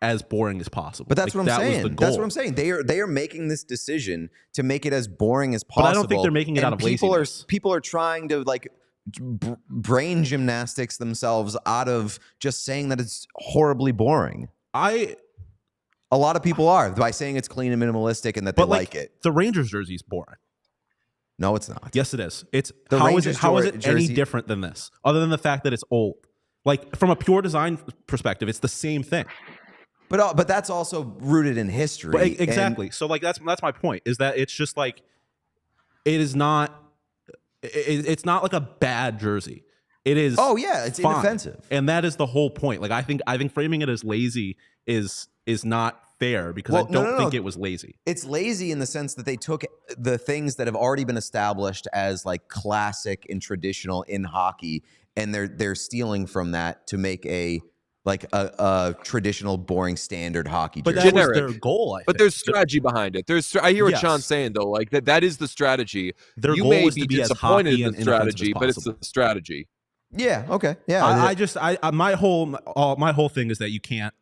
[SPEAKER 3] as boring as possible.
[SPEAKER 2] But that's what I'm saying. That's what I'm saying. They are making this decision to make it as boring as possible.
[SPEAKER 3] But I don't think they're making it out of laziness.
[SPEAKER 2] People are trying to like brain gymnastics themselves out of just saying that it's horribly boring. A lot of people are by saying it's clean and minimalistic and that they like it.
[SPEAKER 3] The Rangers jersey is boring.
[SPEAKER 2] No, it's not.
[SPEAKER 3] Yes, it is. How is it any different than this? Other than the fact that it's old. Like from a pure design perspective, it's the same thing.
[SPEAKER 2] But that's also rooted in history.
[SPEAKER 3] But exactly. So like that's my point, is that it's just like it's not like a bad jersey. It is.
[SPEAKER 2] Oh yeah, it's
[SPEAKER 3] fine.
[SPEAKER 2] inoffensive.
[SPEAKER 3] And that is the whole point. Like I think framing it as lazy is not fair because I
[SPEAKER 2] Well,
[SPEAKER 3] don't
[SPEAKER 2] no.
[SPEAKER 3] think it was lazy.
[SPEAKER 2] It's lazy in the sense that they took the things that have already been established as like classic and traditional in hockey, and they're stealing from that to make a traditional, boring, standard hockey
[SPEAKER 3] But
[SPEAKER 2] jersey.
[SPEAKER 3] that was
[SPEAKER 1] Generic.
[SPEAKER 3] their goal,
[SPEAKER 1] But there's strategy behind it. I hear what Sean's saying though. Like that is the strategy.
[SPEAKER 3] Their
[SPEAKER 1] You
[SPEAKER 3] goal
[SPEAKER 1] may
[SPEAKER 3] was
[SPEAKER 1] be
[SPEAKER 3] to be as
[SPEAKER 1] disappointed
[SPEAKER 3] hockey
[SPEAKER 1] in
[SPEAKER 3] and
[SPEAKER 1] the
[SPEAKER 3] inoffensive as
[SPEAKER 1] strategy, but it's the
[SPEAKER 3] possible.
[SPEAKER 1] strategy.
[SPEAKER 2] Yeah. Okay. Yeah.
[SPEAKER 3] I my whole thing is that you can't.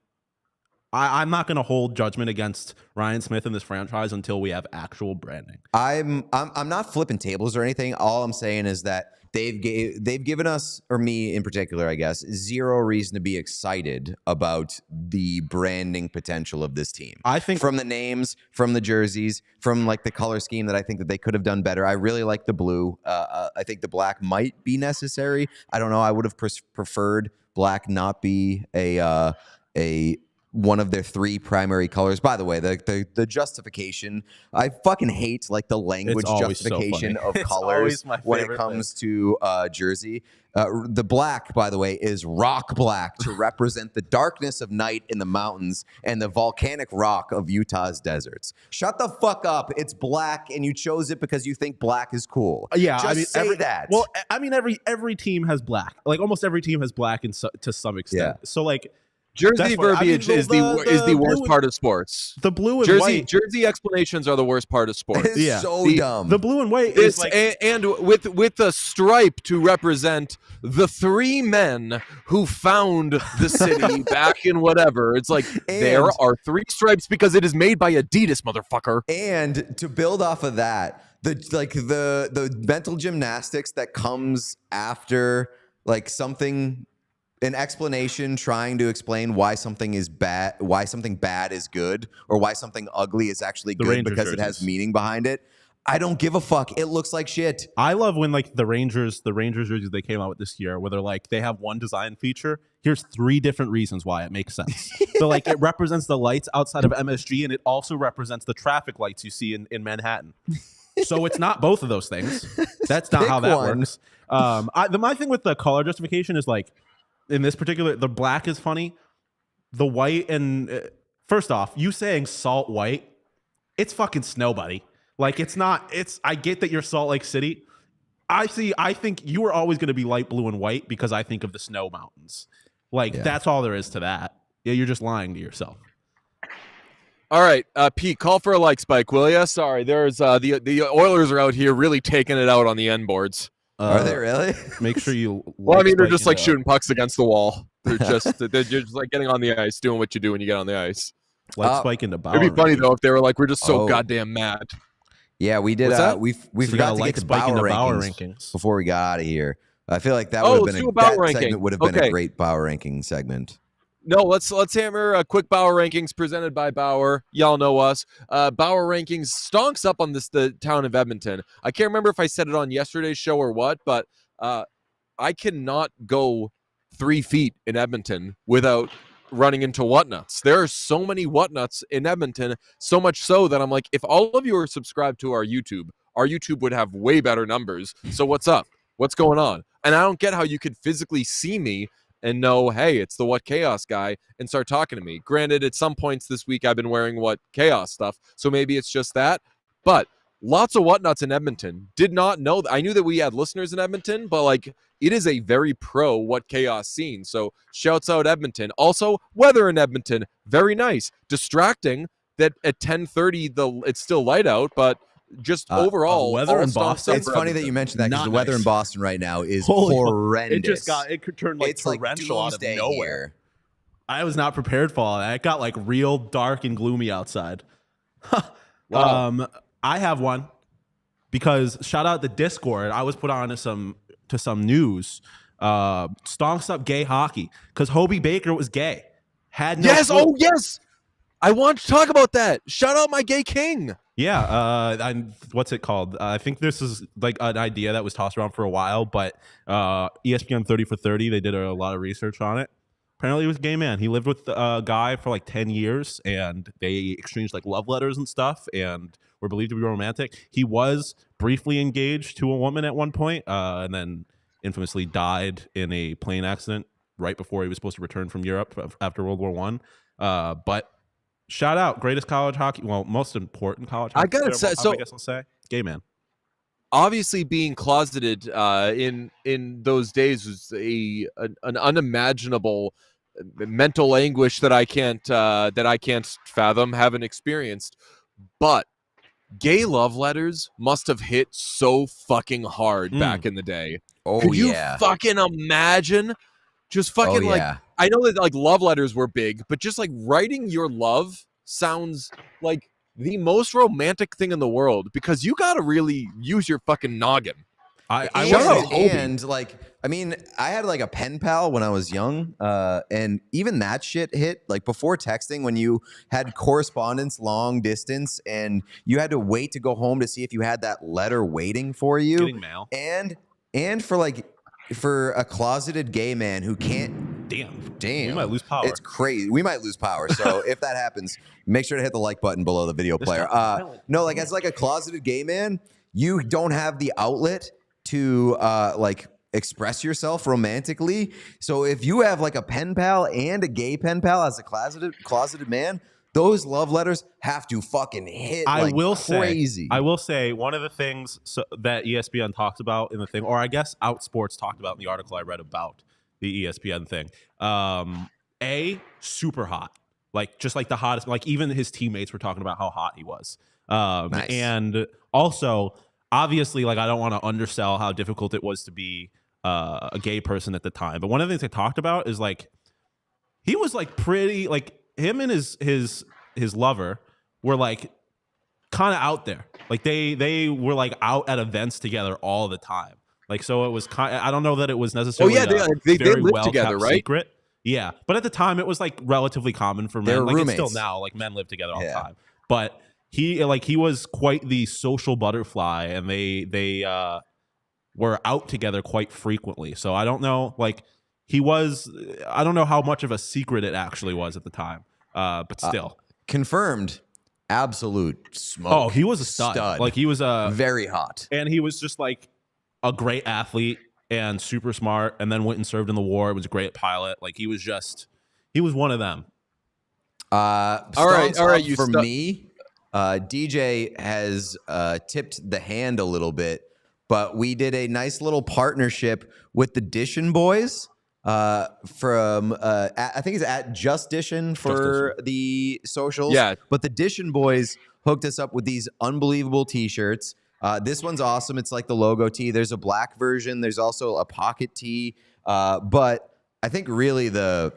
[SPEAKER 3] I'm not going to hold judgment against Ryan Smith in this franchise until we have actual branding.
[SPEAKER 2] I'm not flipping tables or anything. All I'm saying is that they've given us, or me in particular, I guess, zero reason to be excited about the branding potential of this team.
[SPEAKER 3] I think
[SPEAKER 2] from the names, from the jerseys, from like the color scheme that I think that they could have done better. I really like the blue. I think the black might be necessary. I don't know. I would have preferred black not be a one of their three primary colors. By the way, the justification, I fucking hate like the language justification of colors when it comes to jersey. The black, by the way, is rock black to represent the darkness of night in the mountains and the volcanic rock of Utah's deserts. Shut the fuck up. It's black, and you chose it because you think black is cool.
[SPEAKER 3] Yeah,
[SPEAKER 2] Just say that.
[SPEAKER 3] Well, I mean, every team has black. Like almost every team has black to some extent.
[SPEAKER 2] Yeah.
[SPEAKER 3] So like.
[SPEAKER 1] Jersey verbiage is the worst part of sports.
[SPEAKER 3] The blue and white.
[SPEAKER 1] Jersey explanations are the worst part of sports.
[SPEAKER 2] It's so dumb.
[SPEAKER 3] The blue and white is like,
[SPEAKER 1] and with a stripe to represent the three men who found the city back in whatever. It's like there are three stripes because it is made by Adidas, motherfucker.
[SPEAKER 2] And to build off of that, the mental gymnastics that comes after like something. An explanation trying to explain why something is bad, why something bad is good, or why something ugly is actually good because it has meaning behind it. I don't give a fuck. It looks like shit.
[SPEAKER 3] I love when like the Rangers jerseys they came out with this year, where they're like they have one design feature. Here's 3 different reasons why it makes sense. So like it represents the lights outside of MSG, and it also represents the traffic lights you see in Manhattan. So it's not both of those things. That's not how that works. My thing with the color justification is like. In this particular, the black is funny. The white and first off, you saying salt white, it's fucking snow, buddy. Like it's not. I get that you're Salt Lake City. I think you are always going to be light blue and white because I think of the snow mountains. Like that's all there is to that. Yeah, you're just lying to yourself.
[SPEAKER 1] All right, Pete, call for a like spike, will ya? Sorry, there's the Oilers are out here really taking it out on the end boards.
[SPEAKER 2] Are they really?
[SPEAKER 3] Make sure you.
[SPEAKER 1] Well, I mean, they're just like shooting pucks against the wall. They're just like getting on the ice, doing what you do when you get on the ice.
[SPEAKER 3] Like spike into Bauer.
[SPEAKER 1] It'd be funny though if they were like, we're just so goddamn mad.
[SPEAKER 2] Yeah, we did. We forgot to get to Bauer rankings before we got out of here. I feel like that would have been segment would have been a great Bauer ranking segment.
[SPEAKER 1] No, let's hammer a quick Bauer rankings presented by Bauer. Y'all know us. Bauer rankings stonks up on the town of Edmonton. I can't remember if I said it on yesterday's show or what, but I cannot go 3 feet in Edmonton without running into whatnuts. There are so many whatnuts in Edmonton, so much so that I'm like, if all of you are subscribed to our YouTube would have way better numbers. So what's up? What's going on? And I don't get how you could physically see me and know, hey, it's the What Chaos guy, and start talking to me. Granted, at some points this week, I've been wearing What Chaos stuff, so maybe it's just that. But lots of whatnuts in Edmonton. Did not know. I knew that we had listeners in Edmonton, but like it is a very pro What Chaos scene. So shouts out Edmonton. Also, weather in Edmonton, very nice. Distracting that at 10:30 it's still light out, but just overall
[SPEAKER 3] weather in Boston.
[SPEAKER 2] It's funny that you mentioned that because the weather in Boston right now is
[SPEAKER 3] Holy
[SPEAKER 2] horrendous.
[SPEAKER 3] It could turn like
[SPEAKER 2] it's
[SPEAKER 3] torrential
[SPEAKER 2] like
[SPEAKER 3] out of nowhere.
[SPEAKER 2] Here.
[SPEAKER 3] I was not prepared for all that. It got like real dark and gloomy outside.
[SPEAKER 1] Wow.
[SPEAKER 3] I have one because shout out the Discord. I was put on to some news. Stonks up gay hockey because Hobie Baker was gay. Had no
[SPEAKER 1] yes.
[SPEAKER 3] clue.
[SPEAKER 1] Oh yes. I want to talk about that. Shout out my gay king.
[SPEAKER 3] Yeah, what's it called? I think this is like an idea that was tossed around for a while, but ESPN 30 for 30, they did a lot of research on it. Apparently he was a gay man. He lived with a guy for like 10 years, and they exchanged like love letters and stuff, and were believed to be romantic. He was briefly engaged to a woman at one point, and then infamously died in a plane accident right before he was supposed to return from Europe after World War I. But Shout out, greatest college hockey. Well, most important college hockey.
[SPEAKER 1] I gotta say, so
[SPEAKER 3] I guess I'll say, gay man.
[SPEAKER 1] Obviously, being closeted in those days was an unimaginable mental anguish that I can't fathom, haven't experienced. But gay love letters must have hit so fucking hard back in the day.
[SPEAKER 2] Oh,
[SPEAKER 1] Could you
[SPEAKER 2] yeah.
[SPEAKER 1] fucking imagine? Just fucking I know that like love letters were big, but just like writing your love sounds like the most romantic thing in the world because you got to really use your fucking noggin.
[SPEAKER 3] I
[SPEAKER 2] had like a pen pal when I was young, and even that shit hit like before texting when you had correspondence long distance and you had to wait to go home to see if you had that letter waiting for you.
[SPEAKER 3] Getting mail.
[SPEAKER 2] And for a closeted gay man who can't. Damn.
[SPEAKER 3] We might lose power.
[SPEAKER 2] It's crazy. We might lose power. So if that happens, make sure to hit the like button below the video player. No, like as like a closeted gay man, you don't have the outlet to express yourself romantically. So if you have like a pen pal and a gay pen pal as a closeted man, those love letters have to fucking hit crazy.
[SPEAKER 3] I will say one of the things that ESPN talks about in the thing, or I guess Outsports talked about in the article I read about the ESPN thing. Super hot. Like just like the hottest, like even his teammates were talking about how hot he was.
[SPEAKER 2] Nice.
[SPEAKER 3] And also, obviously, like I don't want to undersell how difficult it was to be a gay person at the time. But one of the things they talked about is like he was like pretty like him and his lover were like kind of out there. Like they were like out at events together all the time. Like so it was kind. I don't know that it was necessarily.
[SPEAKER 1] Oh yeah, they lived together, right?
[SPEAKER 3] Secret. Yeah, but at the time it was like relatively common for men.
[SPEAKER 2] They're
[SPEAKER 3] like
[SPEAKER 2] roommates.
[SPEAKER 3] It's still now, like men live together all the time. But he was quite the social butterfly, and they were out together quite frequently. So I don't know, like I don't know how much of a secret it actually was at the time. But still,
[SPEAKER 2] confirmed, absolute smoke.
[SPEAKER 3] Oh, he was a stud. Like he was
[SPEAKER 2] very hot,
[SPEAKER 3] and he was just like a great athlete and super smart. And then went and served in the war. Was a great pilot. Like he was one of them.
[SPEAKER 2] All right. For me, DJ has tipped the hand a little bit, but we did a nice little partnership with the Dishin Boys. From I think it's at Just Dishin for the socials.
[SPEAKER 1] Yeah.
[SPEAKER 2] But the Dishin Boys hooked us up with these unbelievable t-shirts. This one's awesome. It's like the logo tee. There's a black version. There's also a pocket tee. But I think really the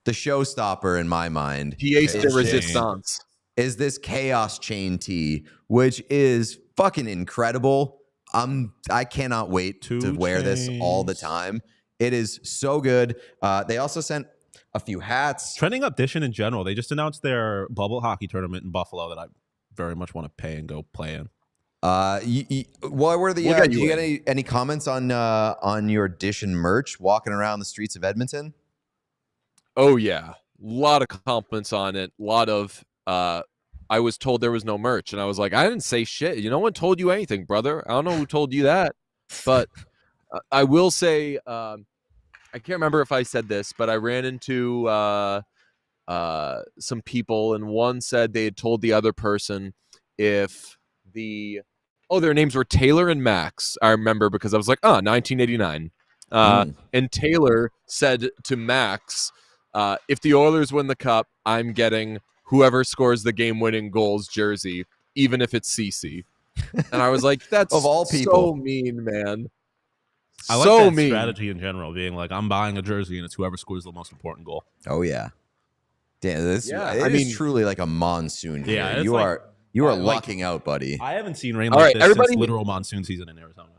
[SPEAKER 2] showstopper in my mind
[SPEAKER 1] pièce de résistance
[SPEAKER 2] is this Chaos Chain tee, which is fucking incredible. I cannot wait to wear this all the time. It is so good. They also sent a few hats.
[SPEAKER 3] Trending up Dishin in general. They just announced their bubble hockey tournament in Buffalo that I very much want to pay and go play in.
[SPEAKER 2] What were the? Do you get any comments on your Dishin merch walking around the streets of Edmonton?
[SPEAKER 1] Oh yeah, a lot of compliments on it. A lot of. I was told there was no merch, and I was like, I didn't say shit. No one told you anything, brother. I don't know who told you that, but. I will say, I can't remember if I said this, but I ran into some people, and one said they had told the other person if their names were Taylor and Max. I remember because I was like, 1989. And Taylor said to Max, if the Oilers win the cup, I'm getting whoever scores the game-winning goals jersey, even if it's CC. And I was like, that's
[SPEAKER 2] of all people,
[SPEAKER 1] so mean, man.
[SPEAKER 3] I like that strategy in general, being like, I'm buying a jersey and it's whoever scores the most important goal.
[SPEAKER 2] Oh yeah, damn! It is truly like a monsoon here.
[SPEAKER 3] Yeah,
[SPEAKER 2] you are lucking out, buddy.
[SPEAKER 3] I haven't seen rain like this since literal monsoon season in Arizona.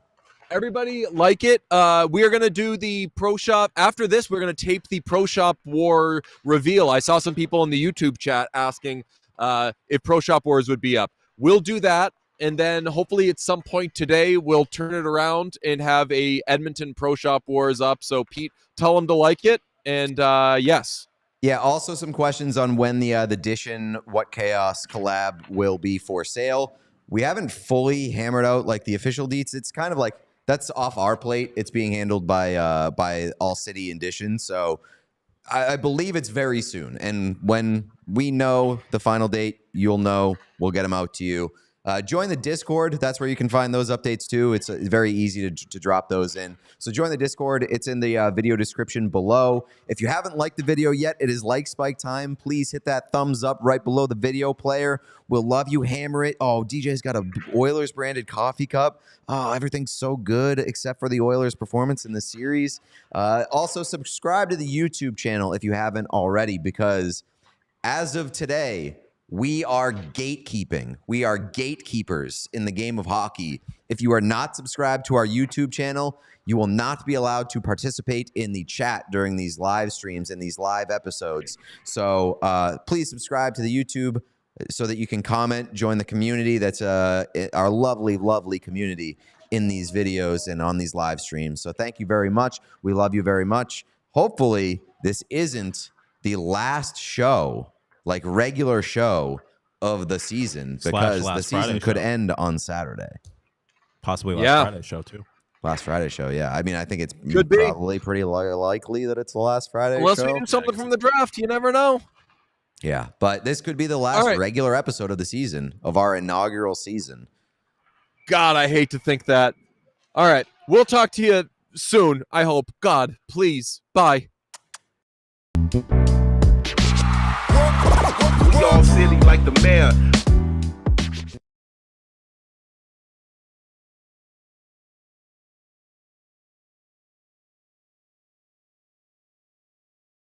[SPEAKER 1] Everybody like it. We are gonna do the Pro Shop after this. We're gonna tape the Pro Shop War reveal. I saw some people in the YouTube chat asking if Pro Shop Wars would be up. We'll do that. And then hopefully at some point today, we'll turn it around and have a Edmonton Pro Shop Wars up. So Pete, tell them to like it. And yes.
[SPEAKER 2] Yeah. Also some questions on when the Dishin What Chaos collab will be for sale. We haven't fully hammered out like the official deets. It's kind of like that's off our plate. It's being handled by AllCITY and Dishin. So I believe it's very soon. And when we know the final date. You'll know. We'll get them out to you. Join the Discord. That's where you can find those updates too. It's very easy to drop those in. So join the Discord. It's in the video description below. If you haven't liked the video yet, it is like Spike time. Please hit that thumbs up right below the video player. We'll love you. Hammer it. Oh, DJ's got a Oilers branded coffee cup. Oh, everything's so good except for the Oilers performance in the series. Also subscribe to the YouTube channel if you haven't already, because as of today, we are gatekeeping. We are gatekeepers in the game of hockey. If you are not subscribed to our YouTube channel, you will not be allowed to participate in the chat during these live streams and these live episodes. So please subscribe to the YouTube so that you can comment, join the community. That's our lovely, lovely community in these videos and on these live streams. So thank you very much. We love you very much. Hopefully, this isn't the last show, like regular show of the season, because the season could end on Saturday.
[SPEAKER 3] Possibly last Friday show too.
[SPEAKER 2] Last Friday show, yeah. I mean, I think it's
[SPEAKER 1] Could be.
[SPEAKER 2] probably pretty likely that it's the last Friday
[SPEAKER 1] Unless
[SPEAKER 2] show.
[SPEAKER 1] we do something from the draft, you never know.
[SPEAKER 2] Yeah, but this could be the last regular episode of the season, of our inaugural season.
[SPEAKER 1] God, I hate to think that. All right, we'll talk to you soon, I hope. God, please. Bye.
[SPEAKER 8] We all silly like the mayor.